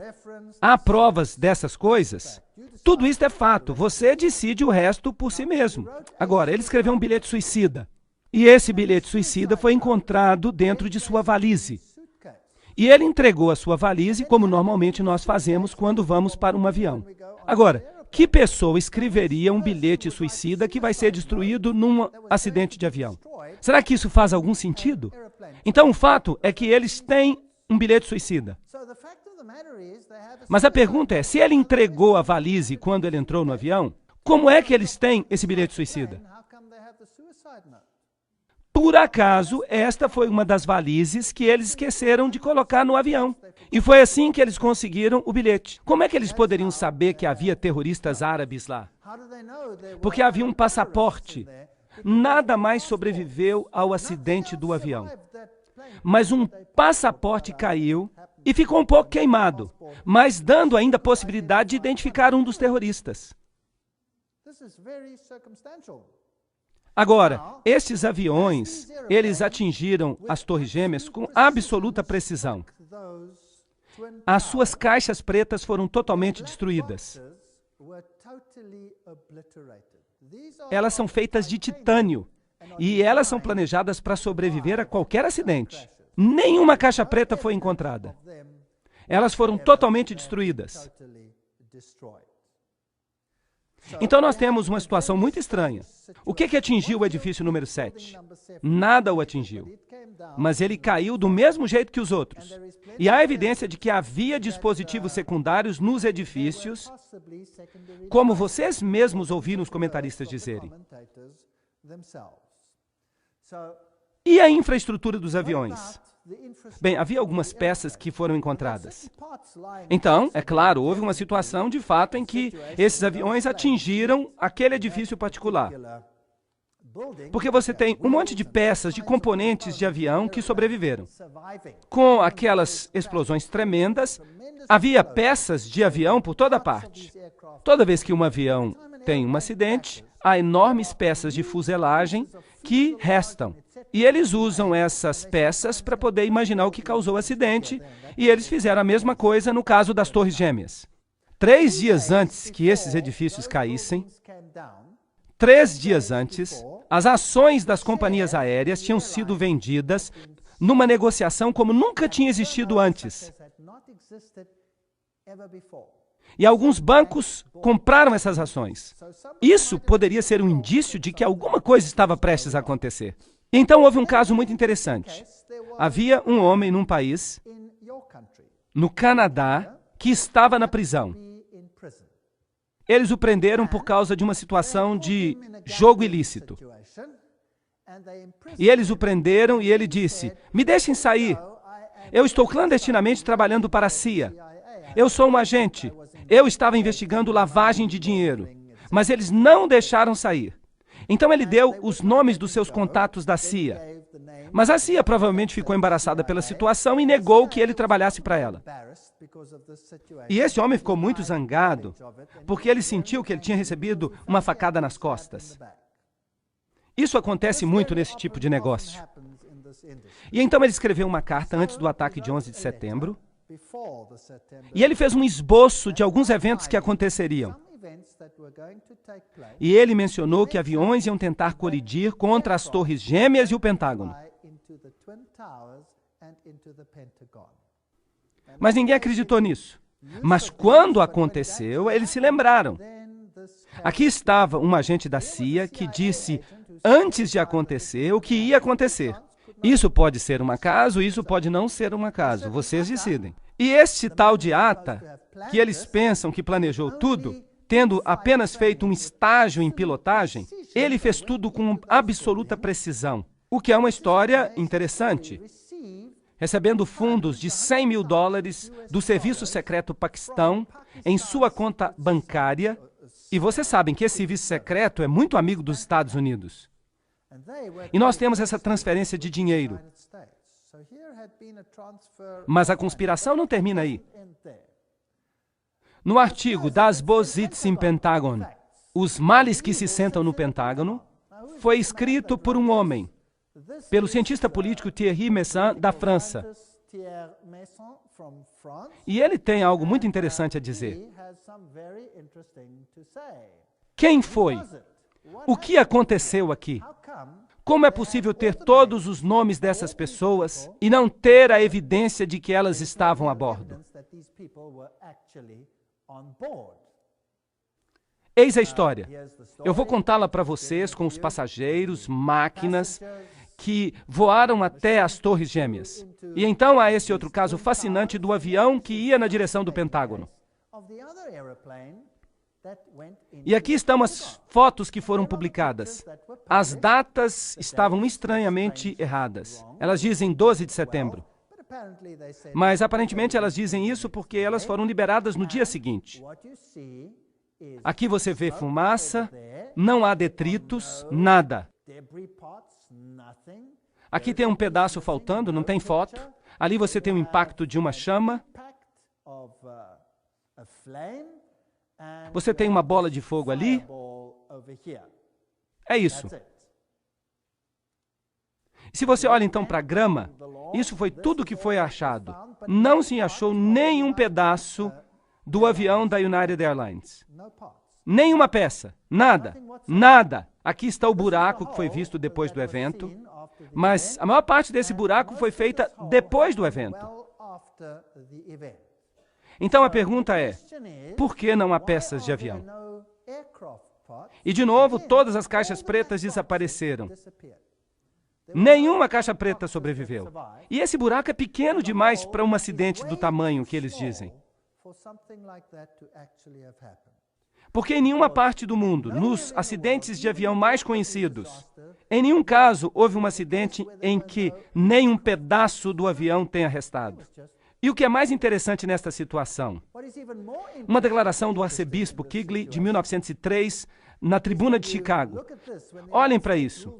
há provas dessas coisas. Tudo isso é fato. Você decide o resto por si mesmo. Agora, ele escreveu um bilhete suicida. E esse bilhete suicida foi encontrado dentro de sua valise. E ele entregou a sua valise, como normalmente nós fazemos quando vamos para um avião. Agora, que pessoa escreveria um bilhete suicida que vai ser destruído num acidente de avião? Será que isso faz algum sentido? Então, o fato é que eles têm um bilhete suicida. Mas a pergunta é, se ele entregou a valise quando ele entrou no avião, como é que eles têm esse bilhete suicida? Por acaso, esta foi uma das valizes que eles esqueceram de colocar no avião. E foi assim que eles conseguiram o bilhete. Como é que eles poderiam saber que havia terroristas árabes lá? Porque havia um passaporte. Nada mais sobreviveu ao acidente do avião. Mas um passaporte caiu e ficou um pouco queimado, mas dando ainda a possibilidade de identificar um dos terroristas. Agora, estes aviões, eles atingiram as Torres Gêmeas com absoluta precisão. As suas caixas pretas foram totalmente destruídas. Elas são feitas de titânio e elas são planejadas para sobreviver a qualquer acidente. Nenhuma caixa preta foi encontrada. Elas foram totalmente destruídas. Então nós temos uma situação muito estranha. O que atingiu o edifício número 7? Nada o atingiu. Mas ele caiu do mesmo jeito que os outros. E há evidência de que havia dispositivos secundários nos edifícios, como vocês mesmos ouviram os comentaristas dizerem. E a infraestrutura dos aviões? Bem, havia algumas peças que foram encontradas. Então, é claro, houve uma situação de fato em que esses aviões atingiram aquele edifício particular. Porque você tem um monte de peças, de componentes de avião que sobreviveram. Com aquelas explosões tremendas, havia peças de avião por toda parte. Toda vez que um avião tem um acidente, há enormes peças de fuselagem que restam. E eles usam essas peças para poder imaginar o que causou o acidente, e eles fizeram a mesma coisa no caso das Torres Gêmeas. 3 dias antes que esses edifícios caíssem, 3 dias antes, as ações das companhias aéreas tinham sido vendidas numa negociação como nunca tinha existido antes. E alguns bancos compraram essas ações. Isso poderia ser um indício de que alguma coisa estava prestes a acontecer. Então houve um caso muito interessante. Havia um homem num país, no Canadá, que estava na prisão. Eles o prenderam por causa de uma situação de jogo ilícito. E eles o prenderam e ele disse, me deixem sair. Eu estou clandestinamente trabalhando para a CIA. Eu sou um agente. Eu estava investigando lavagem de dinheiro. Mas eles não deixaram sair. Então ele deu os nomes dos seus contatos da CIA. Mas a CIA provavelmente ficou embaraçada pela situação e negou que ele trabalhasse para ela. E esse homem ficou muito zangado, porque ele sentiu que ele tinha recebido uma facada nas costas. Isso acontece muito nesse tipo de negócio. E então ele escreveu uma carta antes do ataque de 11 de setembro, e ele fez um esboço de alguns eventos que aconteceriam. E ele mencionou que aviões iam tentar colidir contra as Torres Gêmeas e o Pentágono. Mas ninguém acreditou nisso. Mas quando aconteceu, eles se lembraram. Aqui estava um agente da CIA que disse, antes de acontecer, o que ia acontecer. Isso pode ser um acaso, isso pode não ser um acaso. Vocês decidem. E este tal de Atta, que eles pensam que planejou tudo, tendo apenas feito um estágio em pilotagem, ele fez tudo com absoluta precisão, o que é uma história interessante. Recebendo fundos de $100 mil do Serviço Secreto Paquistão em sua conta bancária, e vocês sabem que esse serviço secreto é muito amigo dos Estados Unidos. E nós temos essa transferência de dinheiro. Mas a conspiração não termina aí. No artigo Das Bositz im Pentagon, Os Males que se Sentam no Pentágono, foi escrito por um homem, pelo cientista político Thierry Meyssan, da França. E ele tem algo muito interessante a dizer. Quem foi? O que aconteceu aqui? Como é possível ter todos os nomes dessas pessoas e não ter a evidência de que elas estavam a bordo? Eis a história. Eu vou contá-la para vocês com os passageiros, máquinas que voaram até as Torres Gêmeas. E então há esse outro caso fascinante do avião que ia na direção do Pentágono. E aqui estão as fotos que foram publicadas. As datas estavam estranhamente erradas. Elas dizem 12 de setembro. Mas aparentemente elas dizem isso porque elas foram liberadas no dia seguinte. Aqui você vê fumaça, não há detritos, nada. Aqui tem um pedaço faltando, não tem foto. Ali você tem o impacto de uma chama. Você tem uma bola de fogo ali. É isso. Se você olha então para a grama, isso foi tudo que foi achado. Não se achou nenhum pedaço do avião da United Airlines. Nenhuma peça. Nada. Nada. Aqui está o buraco que foi visto depois do evento. Mas a maior parte desse buraco foi feita depois do evento. Então a pergunta é, por que não há peças de avião? E de novo, todas as caixas pretas desapareceram. Nenhuma caixa preta sobreviveu. E esse buraco é pequeno demais para um acidente do tamanho que eles dizem. Porque em nenhuma parte do mundo, nos acidentes de avião mais conhecidos, em nenhum caso houve um acidente em que nem um pedaço do avião tenha restado. E o que é mais interessante nesta situação? Uma declaração do arcebispo Quigley, de 1903, na Tribuna de Chicago. Olhem para isso.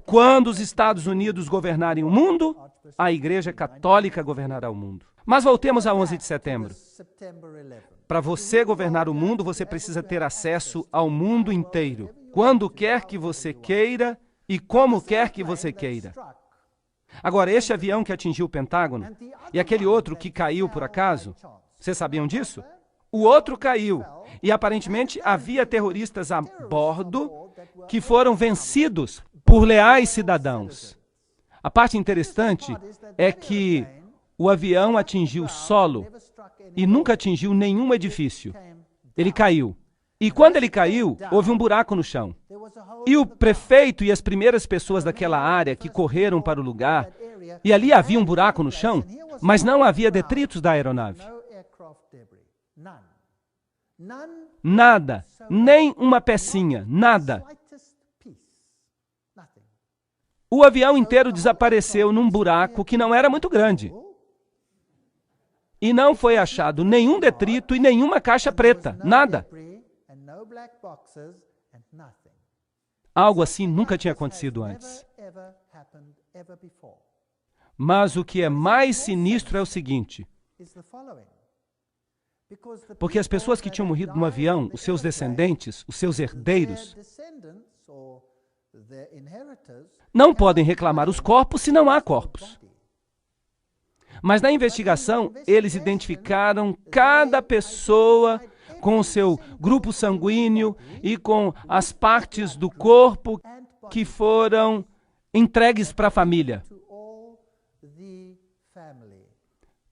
Quando os Estados Unidos governarem o mundo, a Igreja Católica governará o mundo. Mas voltemos a 11 de setembro. Para você governar o mundo, você precisa ter acesso ao mundo inteiro, quando quer que você queira e como quer que você queira. Agora, este avião que atingiu o Pentágono e aquele outro que caiu por acaso, vocês sabiam disso? O outro caiu e aparentemente havia terroristas a bordo que foram vencidos por leais cidadãos. A parte interessante é que o avião atingiu o solo e nunca atingiu nenhum edifício. Ele caiu. E quando ele caiu, houve um buraco no chão. E o prefeito e as primeiras pessoas daquela área que correram para o lugar, e ali havia um buraco no chão, mas não havia detritos da aeronave. Nada, nem uma pecinha, nada. O avião inteiro desapareceu num buraco que não era muito grande. E não foi achado nenhum detrito e nenhuma caixa preta, nada. Algo assim nunca tinha acontecido antes. Mas o que é mais sinistro é o seguinte. Porque as pessoas que tinham morrido no avião, os seus descendentes, os seus herdeiros, não podem reclamar os corpos se não há corpos. Mas na investigação, eles identificaram cada pessoa com o seu grupo sanguíneo e com as partes do corpo que foram entregues para a família.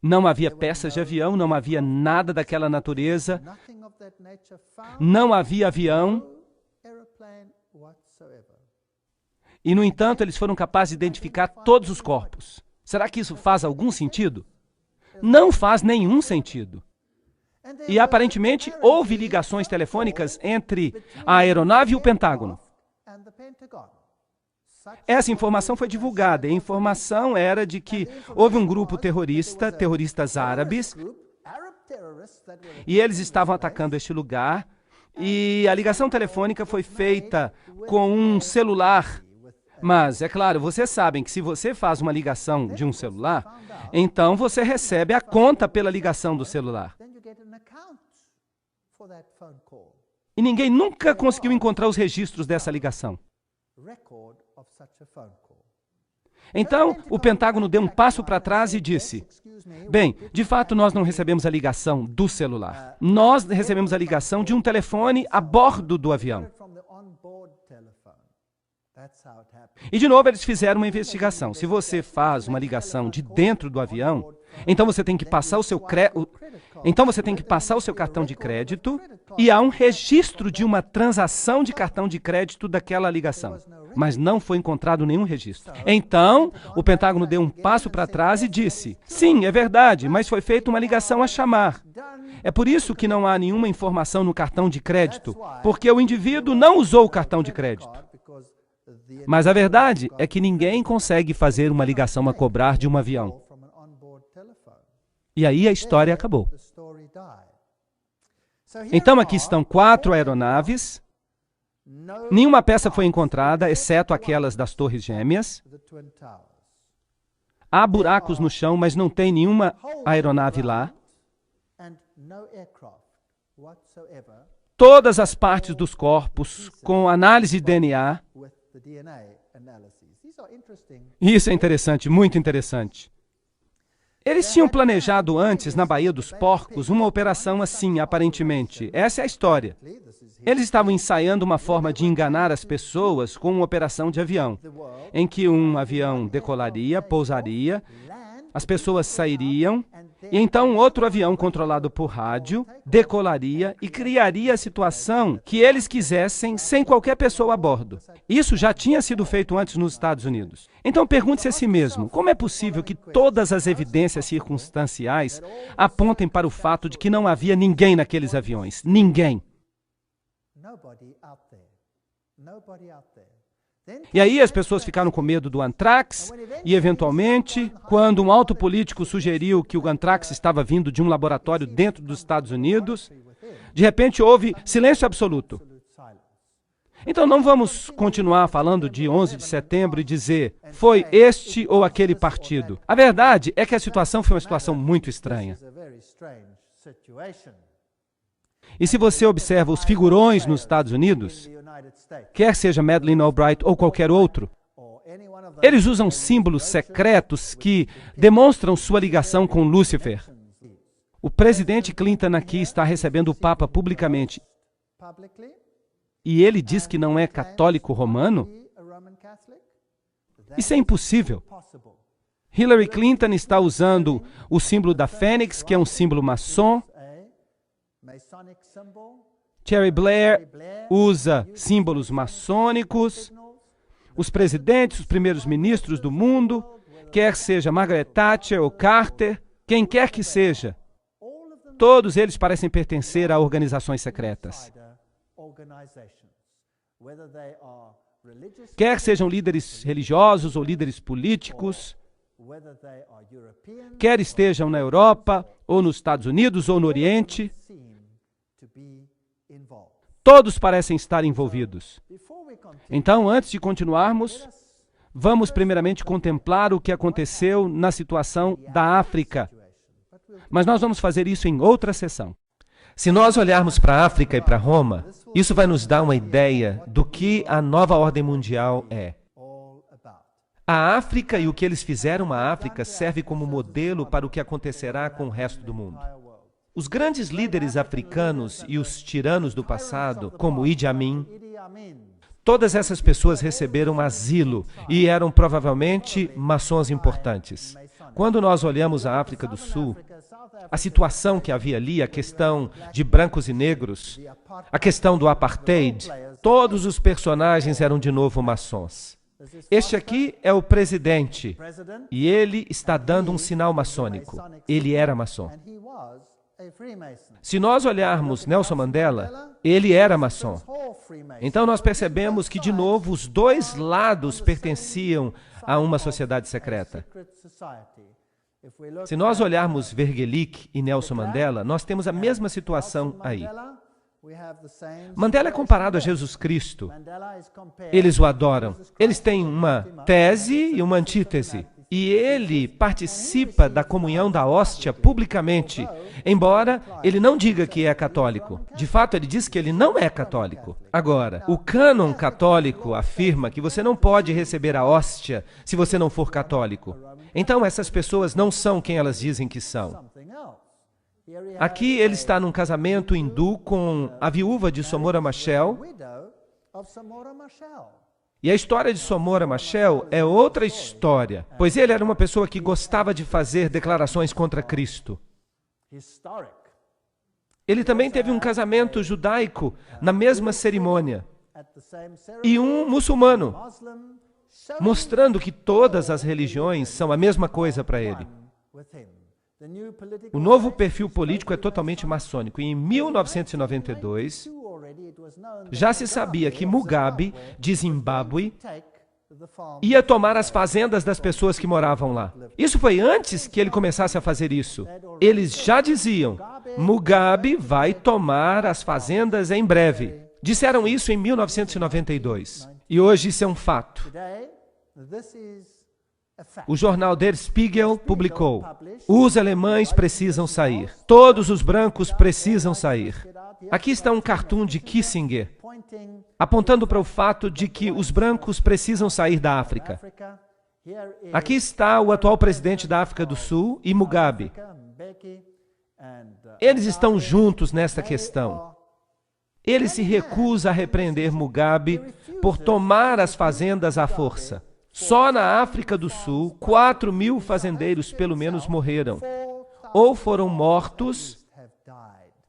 Não havia peças de avião, não havia nada daquela natureza, não havia avião. E, no entanto, eles foram capazes de identificar todos os corpos. Será que isso faz algum sentido? Não faz nenhum sentido. E, aparentemente, houve ligações telefônicas entre a aeronave e o Pentágono. Essa informação foi divulgada. A informação era de que houve um grupo terrorista, terroristas árabes, e eles estavam atacando este lugar, e a ligação telefônica foi feita com um celular. Mas, é claro, vocês sabem que se você faz uma ligação de um celular, então você recebe a conta pela ligação do celular. E ninguém nunca conseguiu encontrar os registros dessa ligação. Então, o Pentágono deu um passo para trás e disse, bem, de fato nós não recebemos a ligação do celular. Nós recebemos a ligação de um telefone a bordo do avião. E, de novo, eles fizeram uma investigação. Se você faz uma ligação de dentro do avião, então você tem que passar o seu cartão de crédito e há um registro de uma transação de cartão de crédito daquela ligação. mas não foi encontrado nenhum registro. Então, o Pentágono deu um passo para trás e disse: sim, é verdade, mas foi feita uma ligação a chamar. É por isso que não há nenhuma informação no cartão de crédito, porque o indivíduo não usou o cartão de crédito. Mas a verdade é que ninguém consegue fazer uma ligação a cobrar de um avião. E aí a história acabou. Então aqui estão 4 aeronaves. Nenhuma peça foi encontrada, exceto aquelas das Torres Gêmeas. Há buracos no chão, mas não tem nenhuma aeronave lá. Todas as partes dos corpos, com análise de DNA. Isso é interessante, muito interessante. Eles tinham planejado antes, na Baía dos Porcos, uma operação assim, aparentemente. Essa é a história. Eles estavam ensaiando uma forma de enganar as pessoas com uma operação de avião, em que um avião decolaria, pousaria, as pessoas sairiam, e então outro avião controlado por rádio decolaria e criaria a situação que eles quisessem sem qualquer pessoa a bordo. Isso já tinha sido feito antes nos Estados Unidos. Então pergunte-se a si mesmo, como é possível que todas as evidências circunstanciais apontem para o fato de que não havia ninguém naqueles aviões? Ninguém. E aí as pessoas ficaram com medo do antrax e, eventualmente, quando um alto político sugeriu que o antrax estava vindo de um laboratório dentro dos Estados Unidos, de repente houve silêncio absoluto. Então não vamos continuar falando de 11 de setembro e dizer foi este ou aquele partido. A verdade é que a situação foi uma situação muito estranha. E se você observa os figurões nos Estados Unidos, quer seja Madeleine Albright ou qualquer outro, eles usam símbolos secretos que demonstram sua ligação com Lúcifer. O presidente Clinton aqui está recebendo o Papa publicamente. E ele diz que não é católico romano? Isso é impossível. Hillary Clinton está usando o símbolo da Fênix, que é um símbolo maçom. Tony Blair usa símbolos maçônicos. Os presidentes, os primeiros ministros do mundo, quer seja Margaret Thatcher ou Carter, quem quer que seja, todos eles parecem pertencer a organizações secretas. Quer sejam líderes religiosos ou líderes políticos, quer estejam na Europa, ou nos Estados Unidos, ou no Oriente, todos parecem estar envolvidos. Então, antes de continuarmos, vamos primeiramente contemplar o que aconteceu na situação da África. Mas nós vamos fazer isso em outra sessão. Se nós olharmos para a África e para Roma, isso vai nos dar uma ideia do que a nova ordem mundial é. A África e o que eles fizeram à África serve como modelo para o que acontecerá com o resto do mundo. Os grandes líderes africanos e os tiranos do passado, como Idi Amin, todas essas pessoas receberam asilo e eram provavelmente maçons importantes. Quando nós olhamos a África do Sul, a situação que havia ali, a questão de brancos e negros, a questão do apartheid, todos os personagens eram de novo maçons. Este aqui é o presidente e ele está dando um sinal maçônico. Ele era maçom. Se nós olharmos Nelson Mandela, ele era maçom. Então nós percebemos que, de novo, os dois lados pertenciam a uma sociedade secreta. Se nós olharmos Vergelick e Nelson Mandela, nós temos a mesma situação aí. Mandela é comparado a Jesus Cristo. Eles o adoram. Eles têm uma tese e uma antítese. E ele participa da comunhão da hóstia publicamente, embora ele não diga que é católico. De fato, ele diz que ele não é católico. Agora, o cânon católico afirma que você não pode receber a hóstia se você não for católico. Então, essas pessoas não são quem elas dizem que são. Aqui ele está num casamento hindu com a viúva de Somora Machel. E a história de Somora Machel é outra história, pois ele era uma pessoa que gostava de fazer declarações contra Cristo. Ele também teve um casamento judaico na mesma cerimônia. e um muçulmano, mostrando que todas as religiões são a mesma coisa para ele. O novo perfil político é totalmente maçônico. E em 1992, já se sabia que Mugabe, de Zimbábue, ia tomar as fazendas das pessoas que moravam lá. Isso foi antes que ele começasse a fazer isso. Eles já diziam, Mugabe vai tomar as fazendas em breve. Disseram isso em 1992. E hoje isso é um fato. O jornal Der Spiegel publicou, os alemães precisam sair. Todos os brancos precisam sair. Aqui está um cartoon de Kissinger, apontando para o fato de que os brancos precisam sair da África. Aqui está o atual presidente da África do Sul e Mugabe. Eles estão juntos nesta questão. Ele se recusa a repreender Mugabe por tomar as fazendas à força. Só na África do Sul, 4.000 fazendeiros pelo menos morreram, ou foram mortos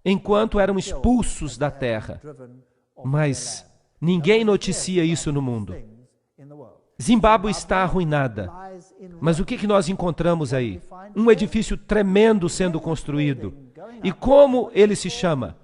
enquanto eram expulsos da terra. Mas ninguém noticia isso no mundo. Zimbábue está arruinada. Mas o que nós encontramos aí? Um edifício tremendo sendo construído. E como ele se chama?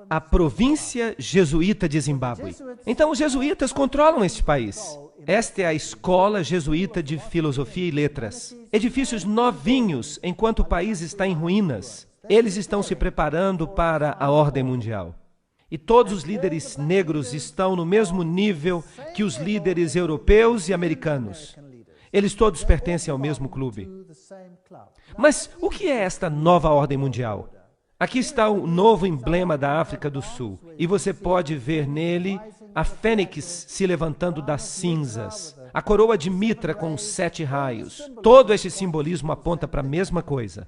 A província jesuíta de Zimbábue. Então os jesuítas controlam este país. Esta é a Escola Jesuíta de Filosofia e Letras. Edifícios novinhos, enquanto o país está em ruínas. Eles estão se preparando para a ordem mundial. E todos os líderes negros estão no mesmo nível que os líderes europeus e americanos. Eles todos pertencem ao mesmo clube. Mas o que é esta nova ordem mundial? Aqui está o novo emblema da África do Sul. E você pode ver nele a fênix se levantando das cinzas, a coroa de Mitra com os 7 raios. Todo este simbolismo aponta para a mesma coisa.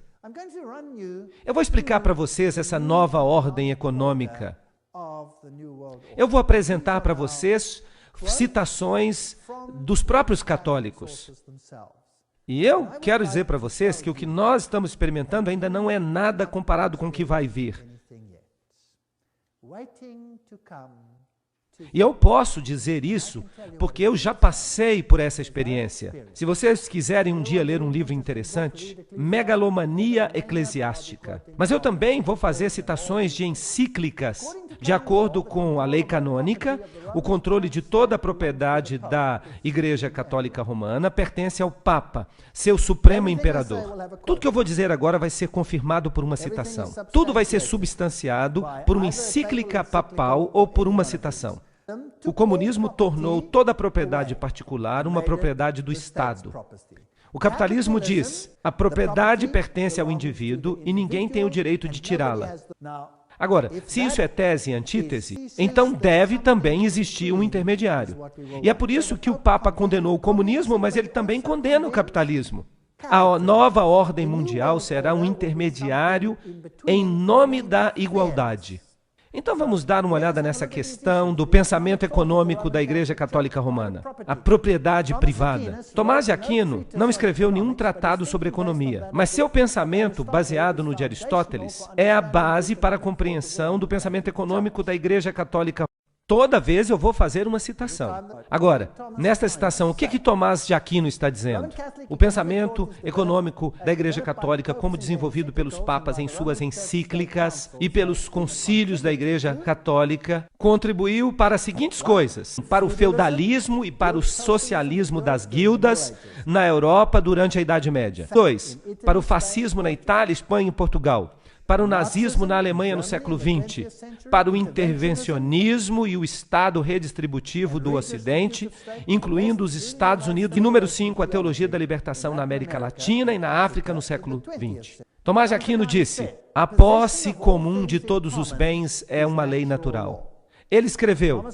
Eu vou explicar para vocês essa nova ordem econômica. Eu vou apresentar para vocês citações dos próprios católicos. E eu quero dizer para vocês que o que nós estamos experimentando ainda não é nada comparado com o que vai vir. E eu posso dizer isso porque eu já passei por essa experiência. Se vocês quiserem um dia ler um livro interessante, Megalomania Eclesiástica. Mas eu também vou fazer citações de encíclicas. De acordo com a lei canônica, o controle de toda a propriedade da Igreja Católica Romana pertence ao Papa, seu supremo imperador. Tudo que eu vou dizer agora vai ser confirmado por uma citação. Tudo vai ser substanciado por uma encíclica papal ou por uma citação. O comunismo tornou toda a propriedade particular uma propriedade do Estado. O capitalismo diz, a propriedade pertence ao indivíduo e ninguém tem o direito de tirá-la. Agora, se isso é tese e antítese, então deve também existir um intermediário. E é por isso que o Papa condenou o comunismo, mas ele também condena o capitalismo. A nova ordem mundial será um intermediário em nome da igualdade. Então vamos dar uma olhada nessa questão do pensamento econômico da Igreja Católica Romana, a propriedade privada. Tomás de Aquino não escreveu nenhum tratado sobre economia, mas seu pensamento, baseado no de Aristóteles, é a base para a compreensão do pensamento econômico da Igreja Católica. Toda vez eu vou fazer uma citação. Agora, nesta citação, o que Tomás de Aquino está dizendo? O pensamento econômico da Igreja Católica, como desenvolvido pelos papas em suas encíclicas e pelos concílios da Igreja Católica, contribuiu para as seguintes coisas: para o feudalismo e para o socialismo das guildas na Europa durante a Idade Média. 2. Para o fascismo na Itália, Espanha e Portugal. Para o nazismo na Alemanha no século XX, para o intervencionismo e o Estado redistributivo do Ocidente, incluindo os Estados Unidos. E número 5, a teologia da libertação na América Latina e na África no século XX. Tomás de Aquino disse, a posse comum de todos os bens é uma lei natural. Ele escreveu,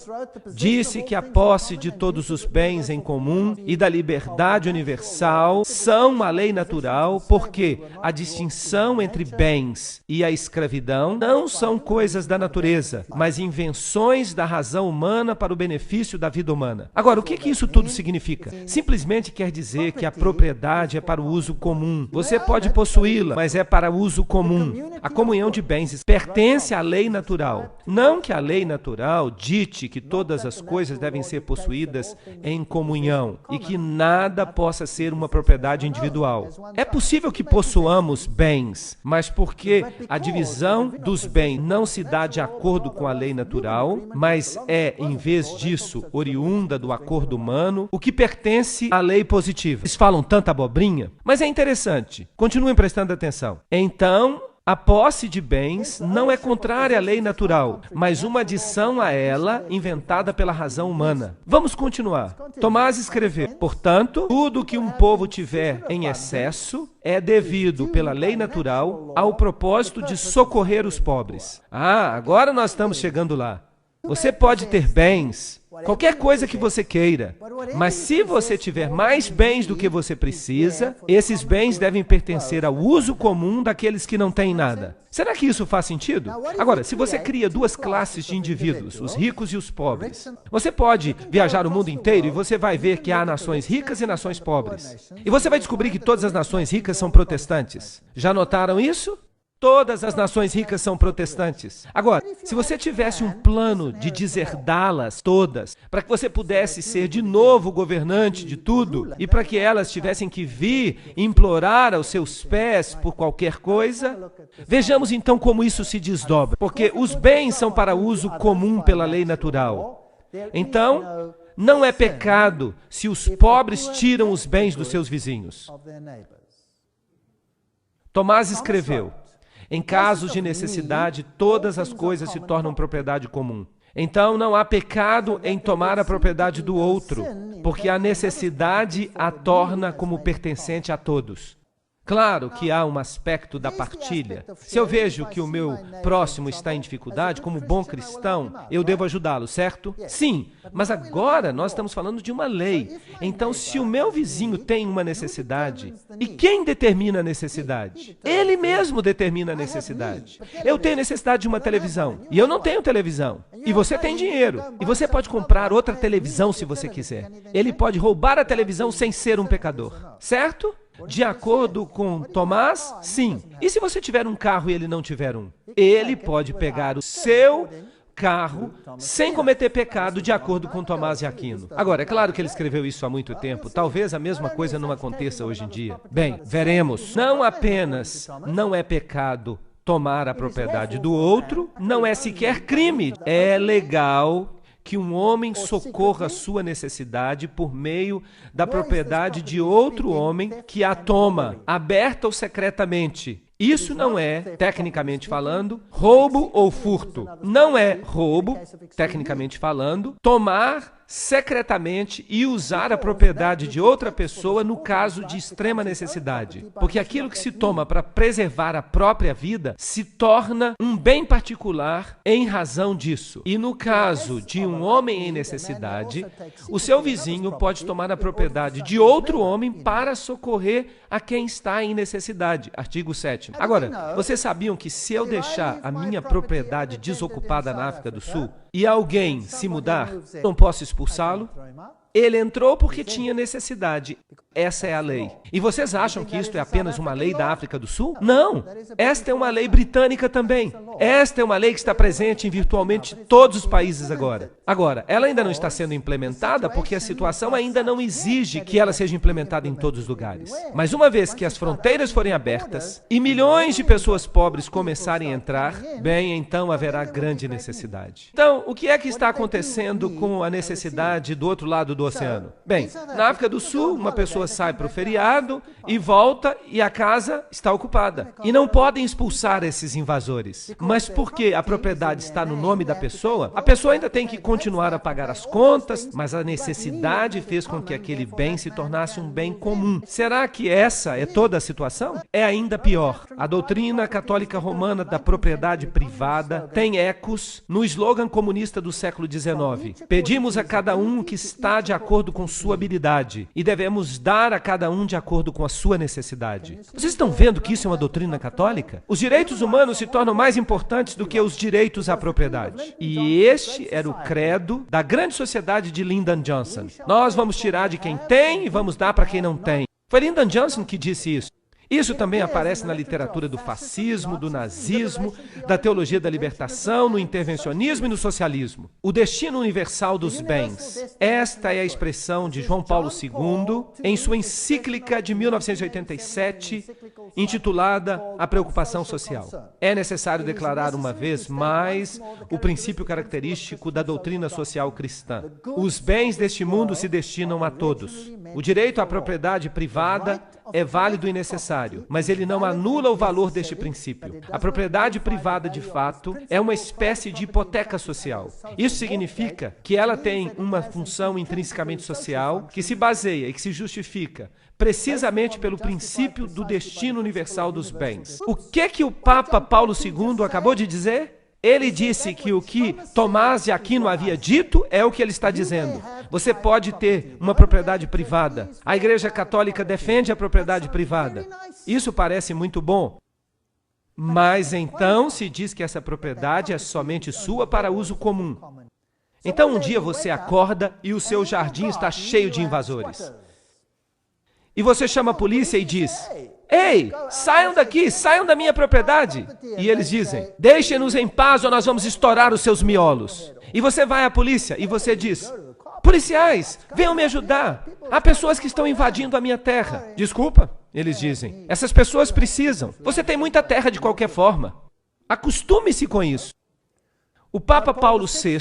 disse que a posse de todos os bens em comum e da liberdade universal são uma lei natural porque a distinção entre bens e a escravidão não são coisas da natureza, mas invenções da razão humana para o benefício da vida humana. Agora, o que isso tudo significa? Simplesmente quer dizer que a propriedade é para o uso comum. Você pode possuí-la, mas é para uso comum. A comunhão de bens pertence à lei natural. Não que a lei natural natural dite que todas as coisas devem ser possuídas em comunhão e que nada possa ser uma propriedade individual. É possível que possuamos bens, mas porque a divisão dos bens não se dá de acordo com a lei natural, mas é, em vez disso, oriunda do acordo humano, o que pertence à lei positiva. Eles falam tanta abobrinha, mas é interessante. Continuem prestando atenção. Então, a posse de bens não é contrária à lei natural, mas uma adição a ela inventada pela razão humana. Vamos continuar. Tomás escreveu: portanto, tudo que um povo tiver em excesso é devido pela lei natural ao propósito de socorrer os pobres. Agora nós estamos chegando lá. Você pode ter bens, qualquer coisa que você queira, mas se você tiver mais bens do que você precisa, esses bens devem pertencer ao uso comum daqueles que não têm nada. Será que isso faz sentido? Agora, se você cria duas classes de indivíduos, os ricos e os pobres, você pode viajar o mundo inteiro e você vai ver que há nações ricas e nações pobres. E você vai descobrir que todas as nações ricas são protestantes. Já notaram isso? Todas as nações ricas são protestantes. Agora, se você tivesse um plano de deserdá-las todas, para que você pudesse ser de novo governante de tudo, e para que elas tivessem que vir implorar aos seus pés por qualquer coisa, vejamos então como isso se desdobra. Porque os bens são para uso comum pela lei natural. Então, não é pecado se os pobres tiram os bens dos seus vizinhos. Tomás escreveu: em casos de necessidade, todas as coisas se tornam propriedade comum. Então não há pecado em tomar a propriedade do outro, porque a necessidade a torna como pertencente a todos. Claro que há um aspecto da partilha. Se eu vejo que o meu próximo está em dificuldade, como bom cristão, eu devo ajudá-lo, certo? Sim, mas agora nós estamos falando de uma lei. Então, se o meu vizinho tem uma necessidade, e quem determina a necessidade? Ele mesmo determina a necessidade. Eu tenho necessidade de uma televisão, e eu não tenho televisão. E você tem dinheiro, e você pode comprar outra televisão se você quiser. Ele pode roubar a televisão sem ser um pecador, certo? De acordo com Tomás, sim. E se você tiver um carro e ele não tiver um? Ele pode pegar o seu carro sem cometer pecado, de acordo com Tomás de Aquino. Agora, é claro que ele escreveu isso há muito tempo. Talvez a mesma coisa não aconteça hoje em dia. Bem, veremos. Não apenas não é pecado tomar a propriedade do outro, não é sequer crime. É legal que um homem socorra a sua necessidade por meio da propriedade de outro homem que a toma, aberta ou secretamente. Isso não é, tecnicamente falando, roubo ou furto. Não é roubo, tecnicamente falando, tomar secretamente e usar a propriedade de outra pessoa no caso de extrema necessidade. Porque aquilo que se toma para preservar a própria vida se torna um bem particular em razão disso. E no caso de um homem em necessidade, o seu vizinho pode tomar a propriedade de outro homem para socorrer a quem está em necessidade. Artigo 7º. Agora, vocês sabiam que se eu deixar a minha propriedade desocupada na África do Sul e alguém se mudar, não posso expulsá-lo? Ele entrou porque tinha necessidade. Essa é a lei. E vocês acham que isto é apenas uma lei da África do Sul? Não. Esta é uma lei britânica também. Esta é uma lei que está presente em virtualmente todos os países agora. Agora, ela ainda não está sendo implementada porque a situação ainda não exige que ela seja implementada em todos os lugares. Mas uma vez que as fronteiras forem abertas e milhões de pessoas pobres começarem a entrar, bem, então haverá grande necessidade. Então, o que é que está acontecendo com a necessidade do outro lado do oceano? Bem, na África do Sul, uma pessoa sai para o feriado e volta e a casa está ocupada. E não podem expulsar esses invasores. Mas porque a propriedade está no nome da pessoa, a pessoa ainda tem que continuar a pagar as contas, mas a necessidade fez com que aquele bem se tornasse um bem comum. Será que essa é toda a situação? É ainda pior. A doutrina católica romana da propriedade privada tem ecos no slogan comunista do século XIX. Pedimos a cada um que está de acordo com sua habilidade e devemos dar a cada um de acordo com a sua necessidade. Vocês estão vendo que isso é uma doutrina católica? Os direitos humanos se tornam mais importantes do que os direitos à propriedade. E este era o credo da grande sociedade de Lyndon Johnson. Nós vamos tirar de quem tem e vamos dar para quem não tem. Foi Lyndon Johnson que disse isso. Isso também aparece na literatura do fascismo, do nazismo, da teologia da libertação, no intervencionismo e no socialismo. O destino universal dos bens. Esta é a expressão de João Paulo II em sua encíclica de 1987, intitulada A Preocupação Social. É necessário declarar uma vez mais o princípio característico da doutrina social cristã. Os bens deste mundo se destinam a todos. O direito à propriedade privada é válido e necessário, mas ele não anula o valor deste princípio. A propriedade privada, de fato, é uma espécie de hipoteca social. Isso significa que ela tem uma função intrinsecamente social que se baseia e que se justifica precisamente pelo princípio do destino universal dos bens. O que o Papa Paulo II acabou de dizer? Ele disse que o que Tomás de Aquino havia dito é o que ele está dizendo. Você pode ter uma propriedade privada. A Igreja Católica defende a propriedade privada. Isso parece muito bom. Mas então se diz que essa propriedade é somente sua para uso comum. Então um dia você acorda e o seu jardim está cheio de invasores. E você chama a polícia e diz: ei, saiam daqui, saiam da minha propriedade. E eles dizem: deixem-nos em paz ou nós vamos estourar os seus miolos. E você vai à polícia e você diz: policiais, venham me ajudar. Há pessoas que estão invadindo a minha terra. Desculpa, eles dizem. Essas pessoas precisam. Você tem muita terra de qualquer forma. Acostume-se com isso. O Papa Paulo VI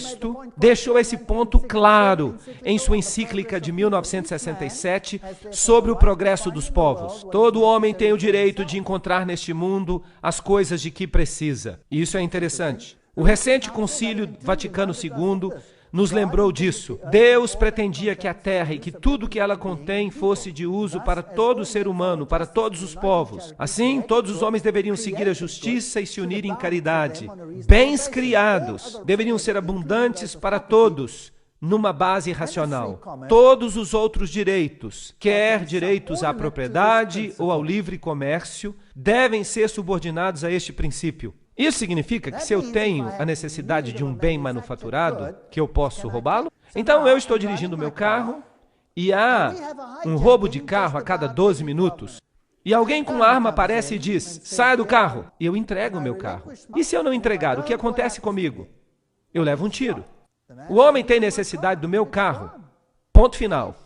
deixou esse ponto claro em sua encíclica de 1967 sobre o progresso dos povos. Todo homem tem o direito de encontrar neste mundo as coisas de que precisa. E isso é interessante. O recente Concílio Vaticano II nos lembrou disso. Deus pretendia que a terra e que tudo que ela contém fosse de uso para todo ser humano, para todos os povos. Assim, todos os homens deveriam seguir a justiça e se unir em caridade. Bens criados deveriam ser abundantes para todos, numa base racional. Todos os outros direitos, quer direitos à propriedade ou ao livre comércio, devem ser subordinados a este princípio. Isso significa que se eu tenho a necessidade de um bem manufaturado, que eu posso roubá-lo? Então eu estou dirigindo o meu carro e há um roubo de carro a cada 12 minutos. E alguém com arma aparece e diz: saia do carro. E eu entrego o meu carro. E se eu não entregar, o que acontece comigo? Eu levo um tiro. O homem tem necessidade do meu carro. Ponto final.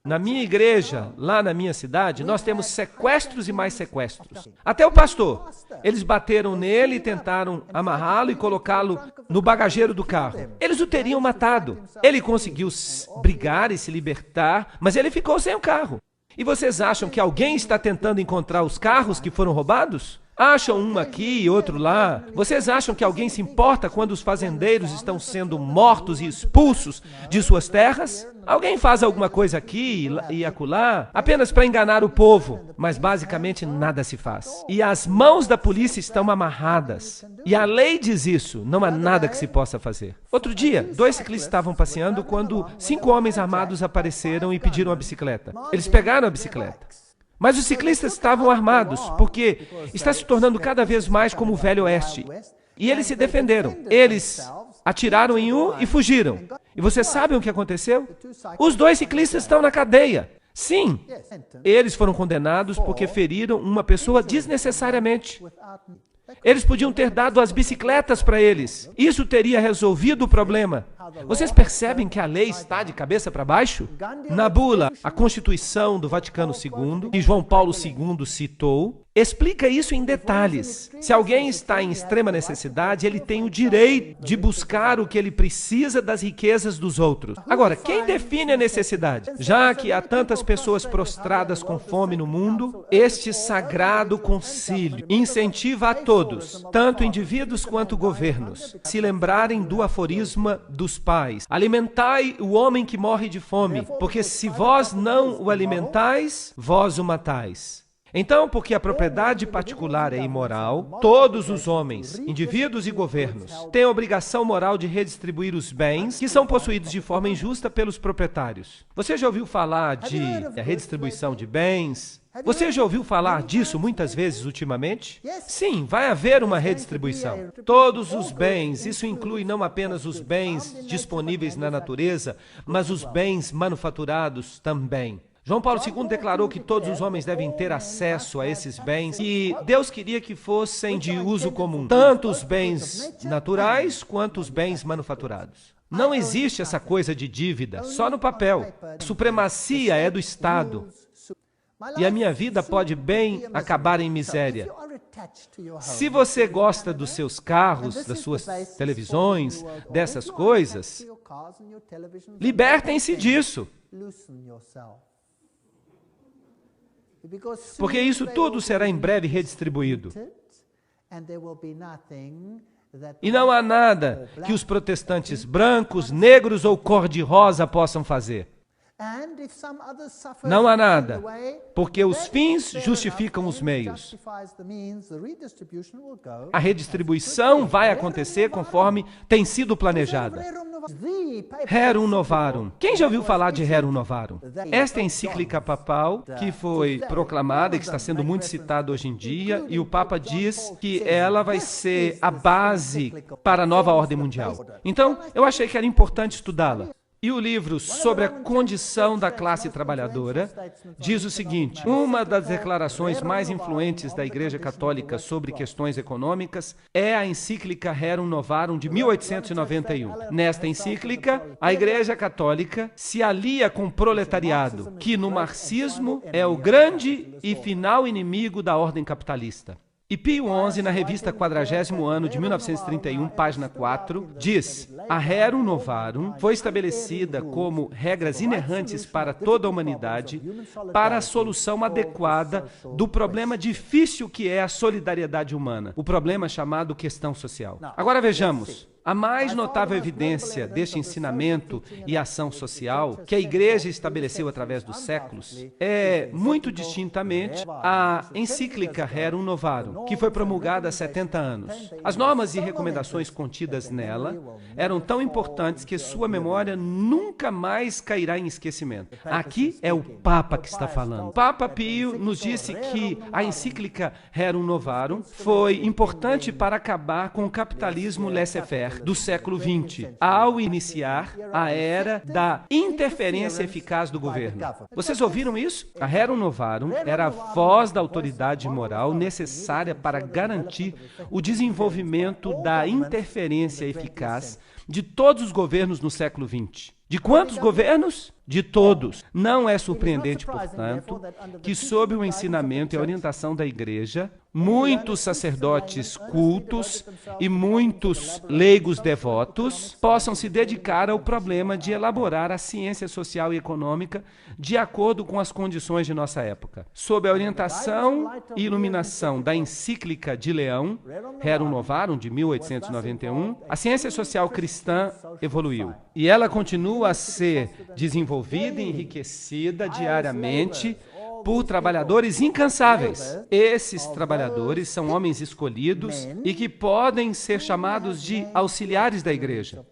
Na minha igreja, lá na minha cidade, nós temos sequestros e mais sequestros. Até o pastor. Eles bateram nele e tentaram amarrá-lo e colocá-lo no bagageiro do carro. Eles o teriam matado. Ele conseguiu brigar e se libertar, mas ele ficou sem o carro. E vocês acham que alguém está tentando encontrar os carros que foram roubados? Acham um aqui e outro lá. Vocês acham que alguém se importa quando os fazendeiros estão sendo mortos e expulsos de suas terras? Alguém faz alguma coisa aqui e acolá apenas para enganar o povo, mas basicamente nada se faz. E as mãos da polícia estão amarradas. E a lei diz isso, não há nada que se possa fazer. Outro dia, 2 ciclistas estavam passeando quando 5 homens armados apareceram e pediram a bicicleta. Eles pegaram a bicicleta. Mas os ciclistas estavam armados, porque está se tornando cada vez mais como o Velho Oeste. E eles se defenderam. Eles atiraram em um e fugiram. E vocês sabem o que aconteceu? Os 2 ciclistas estão na cadeia. Sim, eles foram condenados porque feriram uma pessoa desnecessariamente. Eles podiam ter dado as bicicletas para eles. Isso teria resolvido o problema. Vocês percebem que a lei está de cabeça para baixo? Na bula, a Constituição do Vaticano II, que João Paulo II citou, explica isso em detalhes. Se alguém está em extrema necessidade, ele tem o direito de buscar o que ele precisa das riquezas dos outros. Agora, quem define a necessidade? Já que há tantas pessoas prostradas com fome no mundo, este sagrado concílio incentiva a todos, tanto indivíduos quanto governos, se lembrarem do aforisma dos pais: alimentai o homem que morre de fome, porque se vós não o alimentais, vós o matais. Então, porque a propriedade particular é imoral, todos os homens, indivíduos e governos, têm a obrigação moral de redistribuir os bens que são possuídos de forma injusta pelos proprietários. Você já ouviu falar de redistribuição de bens? Você já ouviu falar disso muitas vezes ultimamente? Sim, vai haver uma redistribuição. Todos os bens, isso inclui não apenas os bens disponíveis na natureza, mas os bens manufaturados também. João Paulo II declarou que todos os homens devem ter acesso a esses bens e Deus queria que fossem de uso comum, tanto os bens naturais quanto os bens manufaturados. Não existe essa coisa de dívida, só no papel. A supremacia é do Estado. E a minha vida pode bem acabar em miséria. Se você gosta dos seus carros, das suas televisões, dessas coisas, libertem-se disso. Porque isso tudo será em breve redistribuído. E não há nada que os protestantes brancos, negros ou cor-de-rosa possam fazer. Não há nada, porque os fins justificam os meios. A redistribuição vai acontecer conforme tem sido planejada. Rerum Novarum. Quem já ouviu falar de Rerum Novarum? Esta é a encíclica papal que foi proclamada e que está sendo muito citada hoje em dia, e o Papa diz que ela vai ser a base para a nova ordem mundial. Então, eu achei que era importante estudá-la. E o livro sobre a condição da classe trabalhadora diz o seguinte: uma das declarações mais influentes da Igreja Católica sobre questões econômicas é a encíclica Rerum Novarum de 1891. Nesta encíclica, a Igreja Católica se alia com o proletariado, que no marxismo é o grande e final inimigo da ordem capitalista. E Pio XI, na revista 40º ano de 1931, página 4, diz: a Rerum Novarum foi estabelecida como regras inerrantes para toda a humanidade para a solução adequada do problema difícil que é a solidariedade humana, o problema chamado questão social. Agora vejamos. A mais notável evidência deste ensinamento e ação social que a Igreja estabeleceu através dos séculos é, muito distintamente, a encíclica Rerum Novarum, que foi promulgada há 70 anos. As normas e recomendações contidas nela eram tão importantes que sua memória nunca mais cairá em esquecimento. Aqui é o Papa que está falando. O Papa Pio nos disse que a encíclica Rerum Novarum foi importante para acabar com o capitalismo laissez-faire do século XX, ao iniciar a era da interferência eficaz do governo. Vocês ouviram isso? A Rerum Novarum era a voz da autoridade moral necessária para garantir o desenvolvimento da interferência eficaz de todos os governos no século XX. De quantos governos? De todos. Não é surpreendente, portanto, que sob o ensinamento e a orientação da Igreja, muitos sacerdotes cultos e muitos leigos devotos possam se dedicar ao problema de elaborar a ciência social e econômica de acordo com as condições de nossa época. Sob a orientação e iluminação da encíclica de Leão, Rerum Novarum, de 1891, a ciência social cristã evoluiu. E ela continua a ser desenvolvida e enriquecida diariamente por trabalhadores incansáveis. Esses trabalhadores são homens escolhidos e que podem ser chamados de auxiliares da Igreja.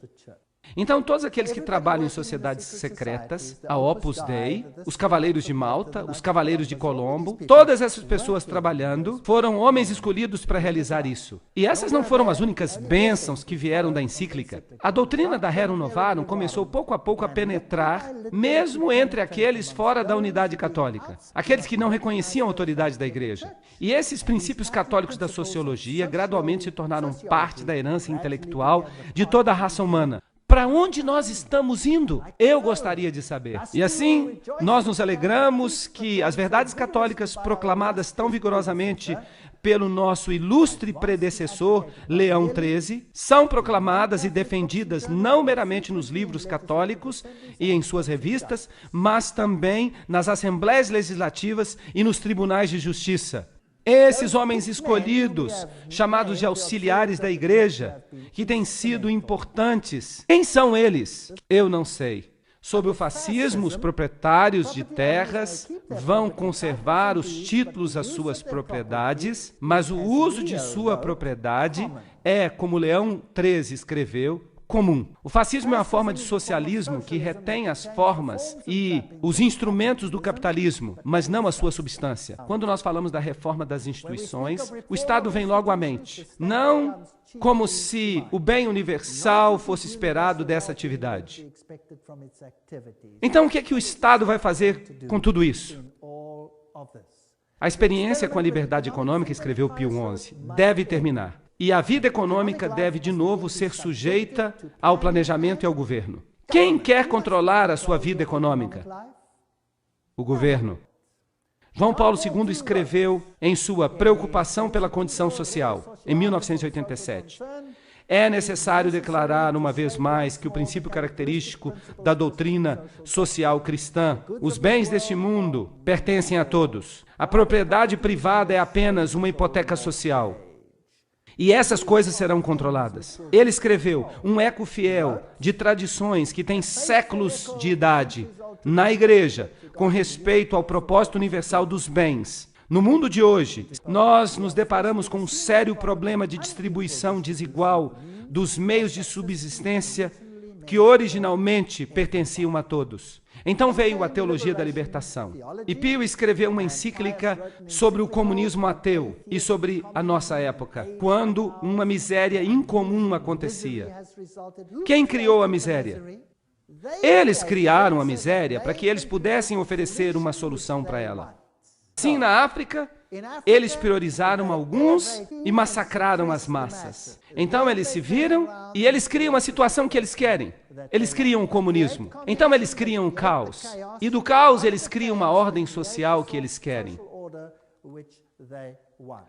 Então, todos aqueles que trabalham em sociedades secretas, a Opus Dei, os Cavaleiros de Malta, os Cavaleiros de Colombo, todas essas pessoas trabalhando foram homens escolhidos para realizar isso. E essas não foram as únicas bênçãos que vieram da encíclica. A doutrina da Rerum Novarum começou pouco a pouco a penetrar, mesmo entre aqueles fora da unidade católica, aqueles que não reconheciam a autoridade da Igreja. E esses princípios católicos da sociologia gradualmente se tornaram parte da herança intelectual de toda a raça humana. Para onde nós estamos indo? Eu gostaria de saber. E assim, nós nos alegramos que as verdades católicas proclamadas tão vigorosamente pelo nosso ilustre predecessor, Leão XIII, são proclamadas e defendidas não meramente nos livros católicos e em suas revistas, mas também nas assembleias legislativas e nos tribunais de justiça. Esses homens escolhidos, chamados de auxiliares da Igreja, que têm sido importantes. Quem são eles? Eu não sei. Sob o fascismo, os proprietários de terras vão conservar os títulos às suas propriedades, mas o uso de sua propriedade é, como Leão XIII escreveu, comum. O fascismo é uma forma de socialismo que retém as formas e os instrumentos do capitalismo, mas não a sua substância. Quando nós falamos da reforma das instituições, o Estado vem logo à mente. Não como se o bem universal fosse esperado dessa atividade. Então, o que é que o Estado vai fazer com tudo isso? A experiência com a liberdade econômica, escreveu Pio XI, deve terminar. E a vida econômica deve, de novo, ser sujeita ao planejamento e ao governo. Quem quer controlar a sua vida econômica? O governo. João Paulo II escreveu em sua Preocupação pela Condição Social, em 1987. É necessário declarar uma vez mais que o princípio característico da doutrina social cristã, os bens deste mundo pertencem a todos. A propriedade privada é apenas uma hipoteca social. E essas coisas serão controladas. Ele escreveu um eco fiel de tradições que têm séculos de idade na igreja com respeito ao propósito universal dos bens. No mundo de hoje, nós nos deparamos com um sério problema de distribuição desigual dos meios de subsistência que originalmente pertenciam a todos. Então veio a teologia da libertação. E Pio escreveu uma encíclica sobre o comunismo ateu e sobre a nossa época, quando uma miséria incomum acontecia. Quem criou a miséria? Eles criaram a miséria para que eles pudessem oferecer uma solução para ela. Sim, na África, eles priorizaram alguns e massacraram as massas. Então eles se viram e eles criam a situação que eles querem. Eles criam o comunismo. Então eles criam o caos. E do caos eles criam uma ordem social que eles querem.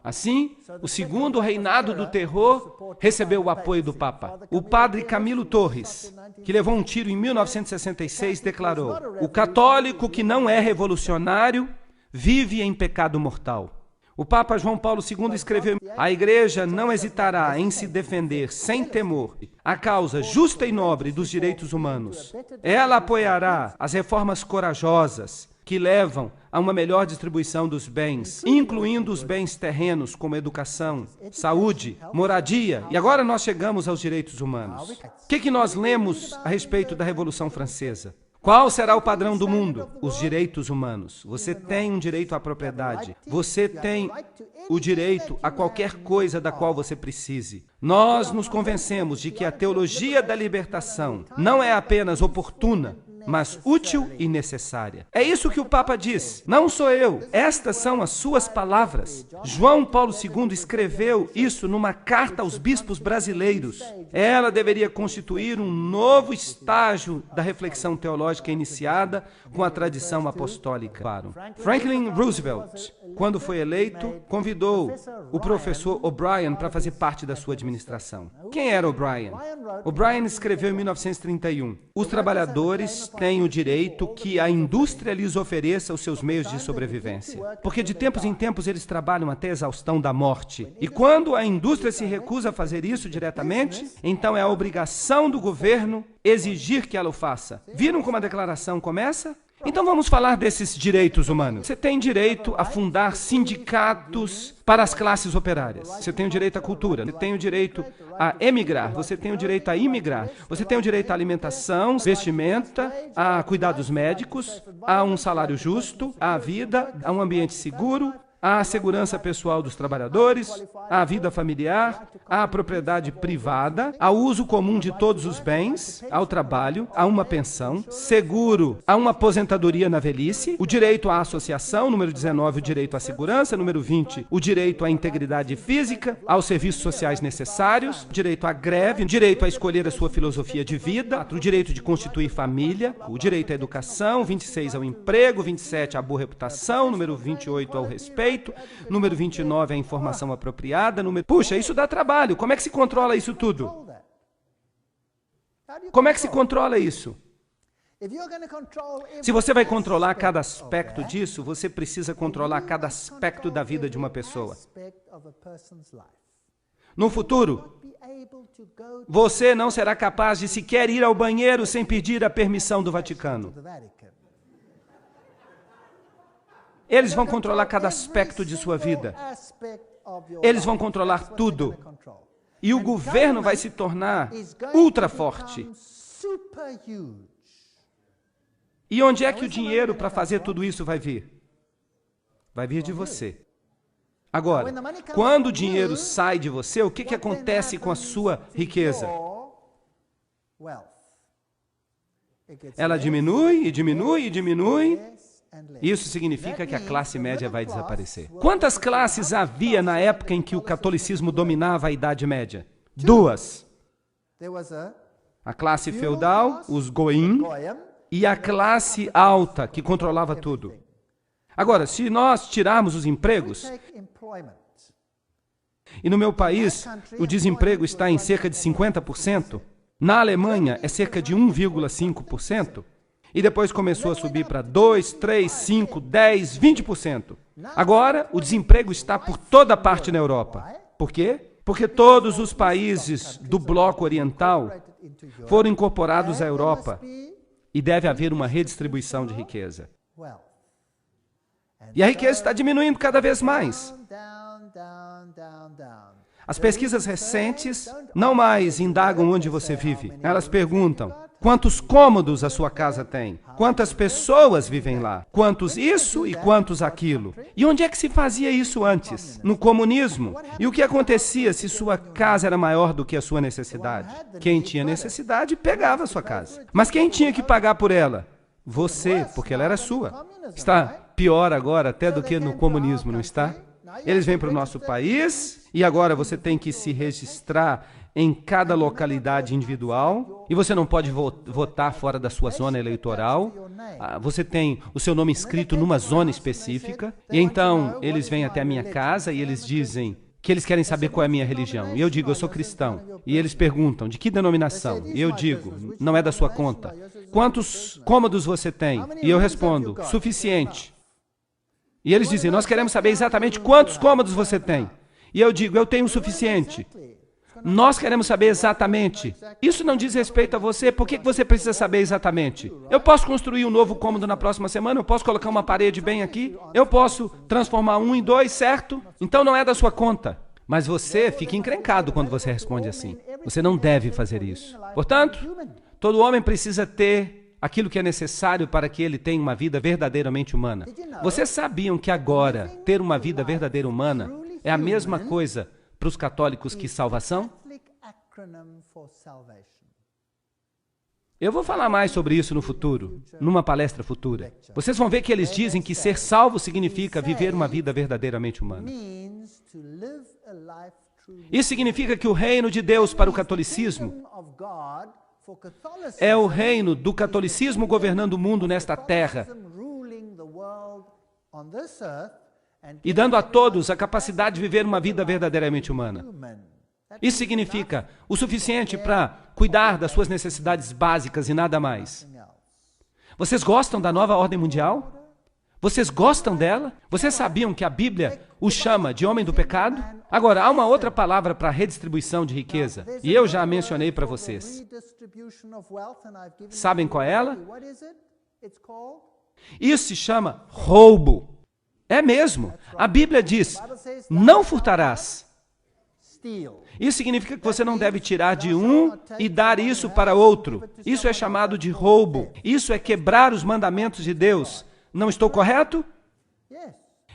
Assim, o segundo reinado do terror recebeu o apoio do Papa. O padre Camilo Torres, que levou um tiro em 1966, declarou: "O católico que não é revolucionário vive em pecado mortal." O Papa João Paulo II escreveu: "A Igreja não hesitará em se defender sem temor a causa justa e nobre dos direitos humanos. Ela apoiará as reformas corajosas que levam a uma melhor distribuição dos bens, incluindo os bens terrenos como educação, saúde, moradia." E agora nós chegamos aos direitos humanos. O que nós lemos a respeito da Revolução Francesa? Qual será o padrão do mundo? Os direitos humanos. Você tem um direito à propriedade. Você tem o direito a qualquer coisa da qual você precise. Nós nos convencemos de que a teologia da libertação não é apenas oportuna, mas útil e necessária. É isso que o Papa diz. Não sou eu. Estas são as suas palavras. João Paulo II escreveu isso numa carta aos bispos brasileiros. Ela deveria constituir um novo estágio da reflexão teológica iniciada com a tradição apostólica. Franklin Roosevelt, quando foi eleito, convidou o professor O'Brien para fazer parte da sua administração. Quem era O'Brien? O'Brien escreveu em 1931: "Os trabalhadores têm o direito que a indústria lhes ofereça os seus meios de sobrevivência, porque de tempos em tempos eles trabalham até a exaustão da morte. E quando a indústria se recusa a fazer isso diretamente, então é a obrigação do governo exigir que ela o faça." Viram como a declaração começa? Então vamos falar desses direitos humanos. Você tem direito a fundar sindicatos para as classes operárias. Você tem o direito à cultura. Você tem o direito a emigrar. Você tem o direito a imigrar. Você tem o direito à alimentação, vestimenta, a cuidados médicos, a um salário justo, à vida, a um ambiente seguro, à segurança pessoal dos trabalhadores, à vida familiar, à propriedade privada, ao uso comum de todos os bens, ao trabalho, a uma pensão, seguro, a uma aposentadoria na velhice, o direito à associação, número 19, o direito à segurança, número 20, o direito à integridade física, aos serviços sociais necessários, direito à greve, direito a escolher a sua filosofia de vida, o direito de constituir família, o direito à educação, 26 ao emprego, 27 à boa reputação, número 28 ao respeito, número 29 a informação apropriada, Puxa, isso dá trabalho. Como é que se controla isso tudo? Como é que se controla isso? Se você vai controlar cada aspecto disso, você precisa controlar cada aspecto da vida de uma pessoa. No futuro, você não será capaz de sequer ir ao banheiro sem pedir a permissão do Vaticano. Eles vão controlar cada aspecto de sua vida. Eles vão controlar tudo. E o governo vai se tornar ultra forte. E onde é que o dinheiro para fazer tudo isso vai vir? Vai vir de você. Agora, quando o dinheiro sai de você, o que acontece com a sua riqueza? Ela diminui e diminui e diminui. Isso significa que a classe média vai desaparecer. Quantas classes havia na época em que o catolicismo dominava a Idade Média? 2. A classe feudal, os goim, e a classe alta, que controlava tudo. Agora, se nós tirarmos os empregos, e no meu país o desemprego está em cerca de 50%, na Alemanha é cerca de 1,5%, e depois começou a subir para 2, 3, 5, 10, 20%. Agora, o desemprego está por toda parte na Europa. Por quê? Porque todos os países do bloco oriental foram incorporados à Europa e deve haver uma redistribuição de riqueza. E a riqueza está diminuindo cada vez mais. As pesquisas recentes não mais indagam onde você vive. Elas perguntam: quantos cômodos a sua casa tem? Quantas pessoas vivem lá? Quantos isso e quantos aquilo? E onde é que se fazia isso antes? No comunismo. E o que acontecia se sua casa era maior do que a sua necessidade? Quem tinha necessidade pegava a sua casa. Mas quem tinha que pagar por ela? Você, porque ela era sua. Está pior agora até do que no comunismo, não está? Eles vêm para o nosso país e agora você tem que se registrar em cada localidade individual e você não pode votar fora da sua zona eleitoral. Você tem o seu nome inscrito numa zona específica e então eles vêm até a minha casa e eles dizem que eles querem saber qual é a minha religião. E eu digo: eu sou cristão. E eles perguntam: de que denominação? E eu digo: não é da sua conta. Quantos cômodos você tem? E eu respondo: suficiente. E eles dizem: nós queremos saber exatamente quantos cômodos você tem. E eu digo: eu tenho o suficiente. Nós queremos saber exatamente. Isso não diz respeito a você. Por que você precisa saber exatamente? Eu posso construir um novo cômodo na próxima semana? Eu posso colocar uma parede bem aqui? Eu posso transformar 1 em 2, certo? Então não é da sua conta. Mas você fica encrencado quando você responde assim. Você não deve fazer isso. Portanto, todo homem precisa ter aquilo que é necessário para que ele tenha uma vida verdadeiramente humana. Vocês sabiam que agora ter uma vida verdadeira humana é a mesma coisa para os católicos que salvação? Eu vou falar mais sobre isso no futuro, numa palestra futura. Vocês vão ver que eles dizem que ser salvo significa viver uma vida verdadeiramente humana. Isso significa que o reino de Deus para o catolicismo é o reino do catolicismo governando o mundo nesta terra e dando a todos a capacidade de viver uma vida verdadeiramente humana. Isso significa o suficiente para cuidar das suas necessidades básicas e nada mais. Vocês gostam da nova ordem mundial? Vocês gostam dela? Vocês sabiam que a Bíblia o chama de homem do pecado? Agora, há uma outra palavra para redistribuição de riqueza, e eu já a mencionei para vocês. Sabem qual é ela? Isso se chama roubo. É mesmo. A Bíblia diz: não furtarás. Isso significa que você não deve tirar de um e dar isso para outro. Isso é chamado de roubo. Isso é quebrar os mandamentos de Deus. Não estou correto?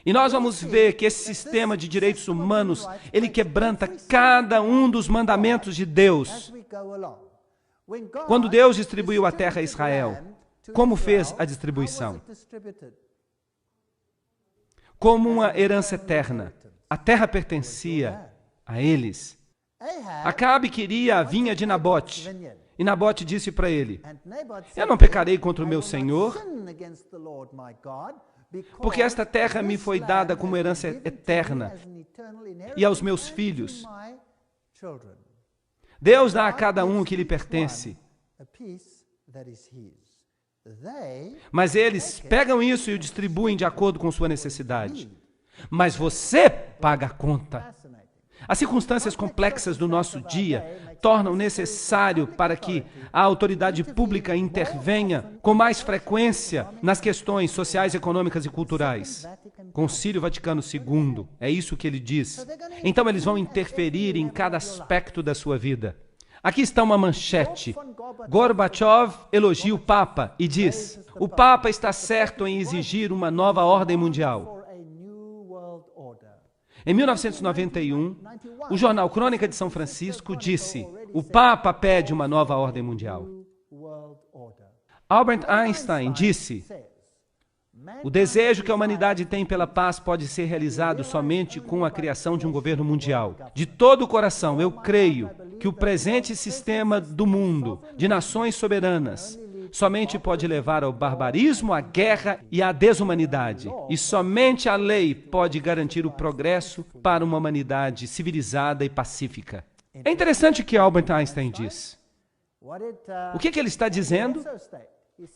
E nós vamos ver que esse sistema de direitos humanos, ele quebranta cada um dos mandamentos de Deus. Quando Deus distribuiu a terra a Israel, como fez a distribuição? Como uma herança eterna. A terra pertencia a eles. Acabe queria a vinha de Nabote. E Nabote disse para ele: eu não pecarei contra o meu Senhor, porque esta terra me foi dada como herança eterna e aos meus filhos. Deus dá a cada um o que lhe pertence. Mas eles pegam isso e o distribuem de acordo com sua necessidade. Mas você paga a conta. As circunstâncias complexas do nosso dia tornam necessário para que a autoridade pública intervenha com mais frequência nas questões sociais, econômicas e culturais. Concílio Vaticano II, é isso que ele diz. Então eles vão interferir em cada aspecto da sua vida. Aqui está uma manchete. Gorbachev elogia o Papa e diz: o Papa está certo em exigir uma nova ordem mundial. Em 1991, o jornal Crônica de São Francisco disse: o Papa pede uma nova ordem mundial. Albert Einstein disse: o desejo que a humanidade tem pela paz pode ser realizado somente com a criação de um governo mundial. De todo o coração, eu creio que o presente sistema do mundo, de nações soberanas, somente pode levar ao barbarismo, à guerra e à desumanidade. E somente a lei pode garantir o progresso para uma humanidade civilizada e pacífica. É interessante o que Albert Einstein diz. O que ele está dizendo?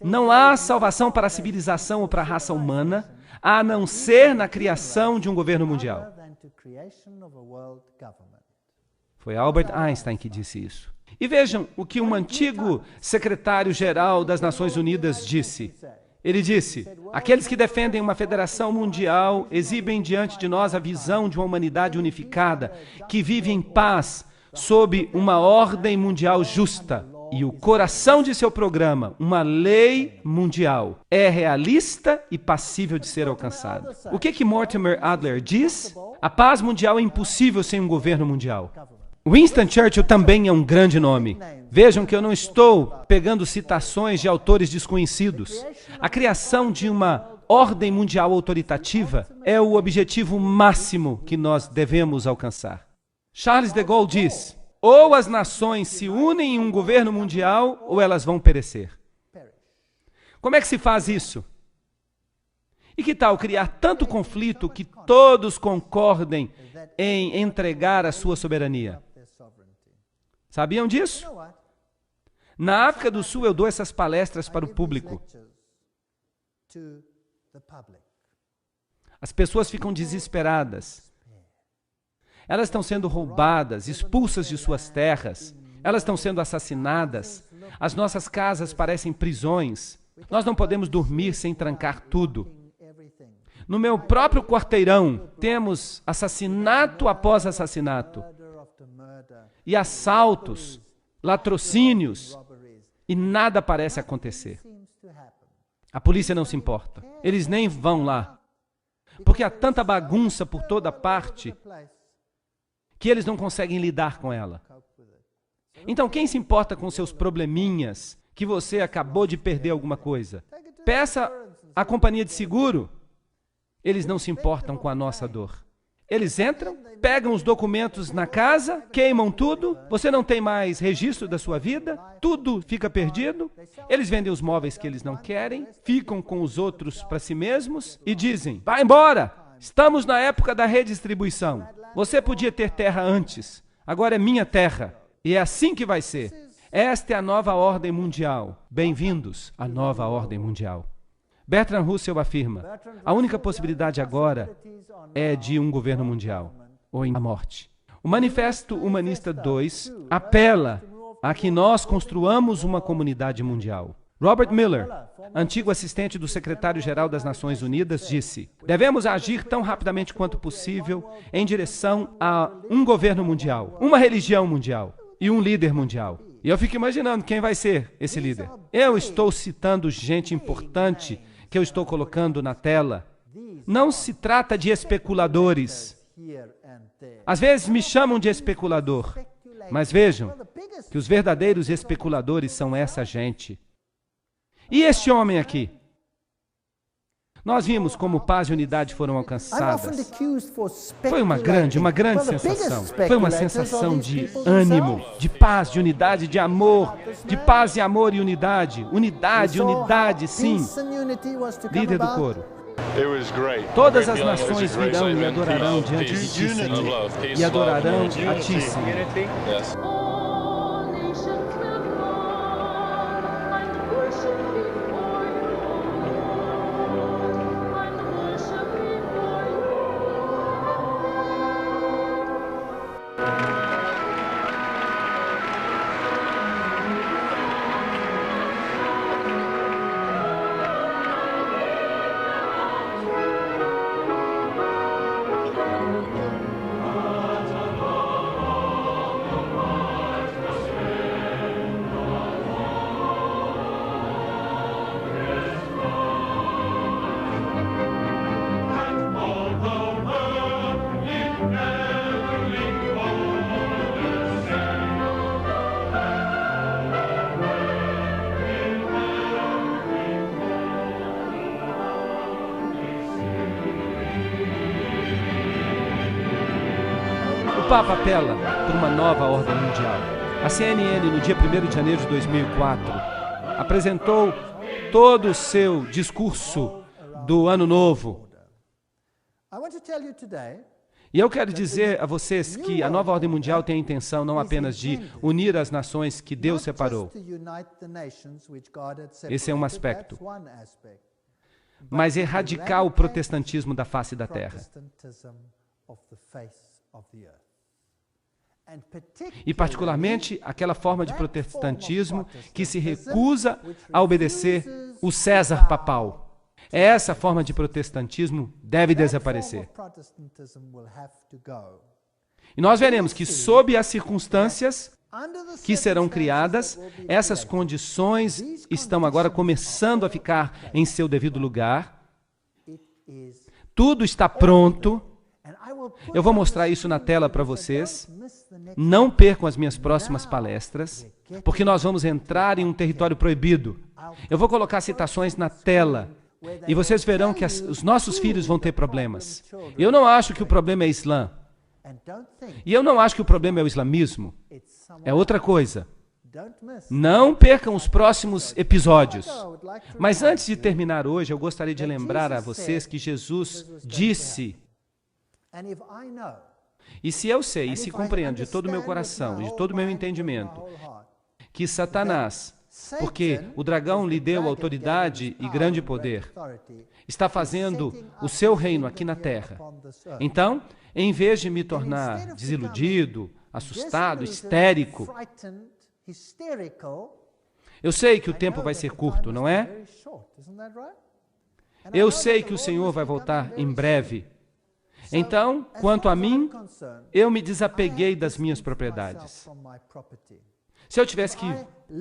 Não há salvação para a civilização ou para a raça humana, a não ser na criação de um governo mundial. Foi Albert Einstein que disse isso. E vejam o que um antigo secretário-geral das Nações Unidas disse. Ele disse: aqueles que defendem uma federação mundial exibem diante de nós a visão de uma humanidade unificada, que vive em paz, sob uma ordem mundial justa. E o coração de seu programa, uma lei mundial, é realista e passível de ser alcançado. O que Mortimer Adler diz? A paz mundial é impossível sem um governo mundial. Winston Churchill também é um grande nome. Vejam que eu não estou pegando citações de autores desconhecidos. A criação de uma ordem mundial autoritativa é o objetivo máximo que nós devemos alcançar. Charles de Gaulle diz: ou as nações se unem em um governo mundial, ou elas vão perecer. Como é que se faz isso? E que tal criar tanto conflito que todos concordem em entregar a sua soberania? Sabiam disso? Na África do Sul eu dou essas palestras para o público. As pessoas ficam desesperadas. Elas estão sendo roubadas, expulsas de suas terras. Elas estão sendo assassinadas. As nossas casas parecem prisões. Nós não podemos dormir sem trancar tudo. No meu próprio quarteirão, temos assassinato após assassinato. E assaltos, latrocínios. E nada parece acontecer. A polícia não se importa. Eles nem vão lá. Porque há tanta bagunça por toda parte que eles não conseguem lidar com ela. Então, quem se importa com seus probleminhas, que você acabou de perder alguma coisa? Peça à companhia de seguro. Eles não se importam com a nossa dor. Eles entram, pegam os documentos na casa, queimam tudo, você não tem mais registro da sua vida, tudo fica perdido. Eles vendem os móveis que eles não querem, ficam com os outros para si mesmos e dizem: vai embora, estamos na época da redistribuição. Você podia ter terra antes, agora é minha terra. E é assim que vai ser. Esta é a nova ordem mundial. Bem-vindos à nova ordem mundial. Bertrand Russell afirma: a única possibilidade agora é de um governo mundial, ou a morte. O Manifesto Humanista 2 apela a que nós construamos uma comunidade mundial. Robert Miller, antigo assistente do secretário-geral das Nações Unidas, disse: devemos agir tão rapidamente quanto possível em direção a um governo mundial, uma religião mundial e um líder mundial. E eu fico imaginando quem vai ser esse líder. Eu estou citando gente importante que eu estou colocando na tela. Não se trata de especuladores. Às vezes me chamam de especulador, mas vejam que os verdadeiros especuladores são essa gente. E este homem aqui? Nós vimos como paz e unidade foram alcançadas. Foi uma grande sensação. Foi uma sensação de ânimo, de paz, de unidade, de amor, de paz e amor e unidade. Unidade, unidade, sim. Líder do coro. Todas as nações virão e adorarão diante de ti, Senhor, e adorarão a ti, Senhor. Papa apela por uma nova ordem mundial. A CNN, no dia 1º de janeiro de 2004, apresentou todo o seu discurso do Ano Novo. E eu quero dizer a vocês que a nova ordem mundial tem a intenção não apenas de unir as nações que Deus separou. Esse é um aspecto. Mas erradicar o protestantismo da face da terra. E particularmente aquela forma de protestantismo que se recusa a obedecer o César papal. Essa forma de protestantismo deve desaparecer. E nós veremos que, sob as circunstâncias que serão criadas, essas condições estão agora começando a ficar em seu devido lugar. Tudo está pronto. Eu vou mostrar isso na tela para vocês. Não percam as minhas próximas palestras, porque nós vamos entrar em um território proibido. Eu vou colocar citações na tela. E vocês verão que os nossos filhos vão ter problemas. Eu não acho que o problema é Islã. E eu não acho que o problema é o islamismo. É outra coisa. Não percam os próximos episódios. Mas antes de terminar hoje, eu gostaria de lembrar a vocês que Jesus disse: e se eu sei, e se compreendo de todo o meu coração, e de todo o meu entendimento, que Satanás, porque o dragão lhe deu autoridade e grande poder, está fazendo o seu reino aqui na terra. Então, em vez de me tornar desiludido, assustado, histérico, eu sei que o tempo vai ser curto, não é? Eu sei que o Senhor vai voltar em breve. Então, quanto a mim, eu me desapeguei das minhas propriedades. Se eu tivesse que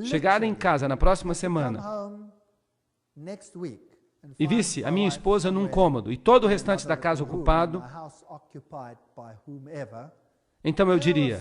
chegar em casa na próxima semana e visse a minha esposa num cômodo e todo o restante da casa ocupado, então eu diria: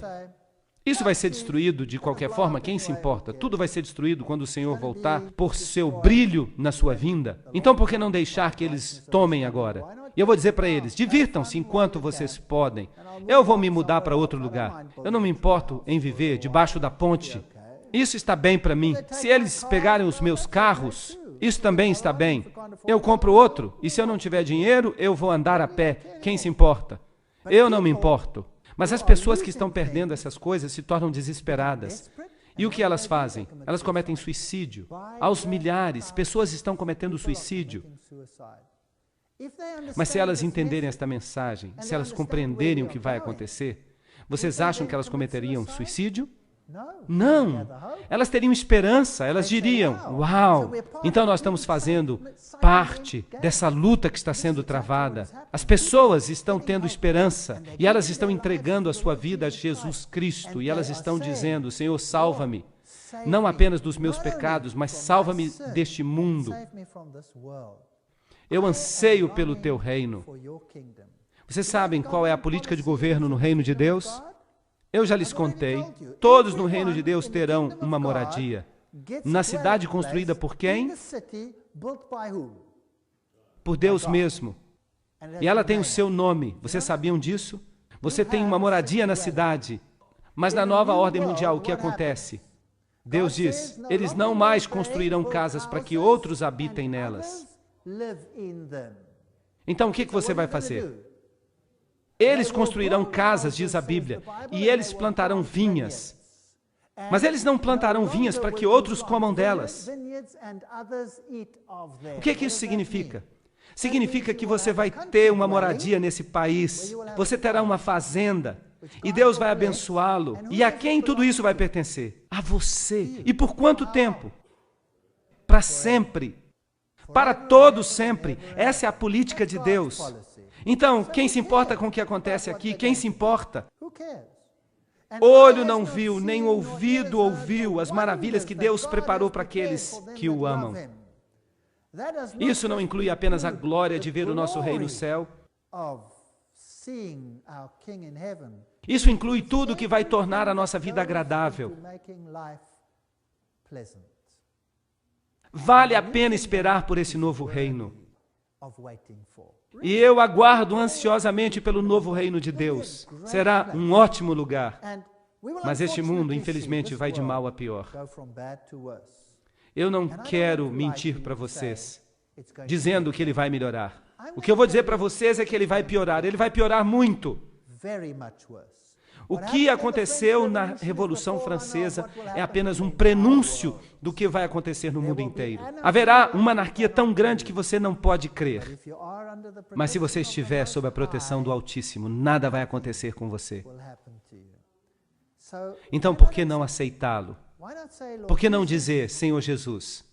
isso vai ser destruído de qualquer forma, quem se importa? Tudo vai ser destruído quando o Senhor voltar por seu brilho na sua vinda. Então por que não deixar que eles tomem agora? E eu vou dizer para eles: divirtam-se enquanto vocês podem. Eu vou me mudar para outro lugar. Eu não me importo em viver debaixo da ponte. Isso está bem para mim. Se eles pegarem os meus carros, isso também está bem. Eu compro outro, e se eu não tiver dinheiro, eu vou andar a pé. Quem se importa? Eu não me importo. Mas as pessoas que estão perdendo essas coisas se tornam desesperadas. E o que elas fazem? Elas cometem suicídio. Aos milhares, pessoas estão cometendo suicídio. Mas se elas entenderem esta mensagem, se elas compreenderem o que vai acontecer, vocês acham que elas cometeriam suicídio? Não. Elas teriam esperança, elas diriam: uau, então nós estamos fazendo parte dessa luta que está sendo travada. As pessoas estão tendo esperança e elas estão entregando a sua vida a Jesus Cristo e elas estão dizendo: Senhor, salva-me, não apenas dos meus pecados, mas salva-me deste mundo. Eu anseio pelo teu reino. Vocês sabem qual é a política de governo no reino de Deus? Eu já lhes contei. Todos no reino de Deus terão uma moradia. Na cidade construída por quem? Por Deus mesmo. E ela tem o seu nome. Vocês sabiam disso? Você tem uma moradia na cidade. Mas na nova ordem mundial, o que acontece? Deus diz: eles não mais construirão casas para que outros habitem nelas. Então o que você vai fazer? Eles construirão casas, diz a Bíblia, e eles plantarão vinhas. Mas eles não plantarão vinhas para que outros comam delas. O que isso significa? Significa que você vai ter uma moradia nesse país, você terá uma fazenda, e Deus vai abençoá-lo. E a quem tudo isso vai pertencer? A você. E por quanto tempo? Para sempre. Para todo sempre. Essa é a política de Deus. Então, quem se importa com o que acontece aqui? Quem se importa? Olho não viu, nem ouvido ouviu as maravilhas que Deus preparou para aqueles que o amam. Isso não inclui apenas a glória de ver o nosso Rei no céu. Isso inclui tudo que vai tornar a nossa vida agradável. Vale a pena esperar por esse novo reino. E eu aguardo ansiosamente pelo novo reino de Deus. Será um ótimo lugar. Mas este mundo, infelizmente, vai de mal a pior. Eu não quero mentir para vocês, dizendo que ele vai melhorar. O que eu vou dizer para vocês é que ele vai piorar. Ele vai piorar muito. O que aconteceu na Revolução Francesa é apenas um prenúncio do que vai acontecer no mundo inteiro. Haverá uma anarquia tão grande que você não pode crer. Mas se você estiver sob a proteção do Altíssimo, nada vai acontecer com você. Então, por que não aceitá-lo? Por que não dizer, Senhor Jesus,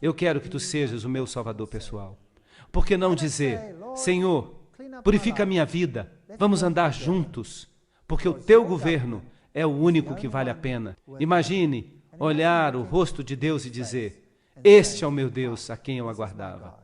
eu quero que Tu sejas o meu Salvador pessoal? Por que não dizer, Senhor, purifica a minha vida, vamos andar juntos, porque o Teu governo é o único que vale a pena. Imagine olhar o rosto de Deus e dizer, este é o meu Deus a quem eu aguardava.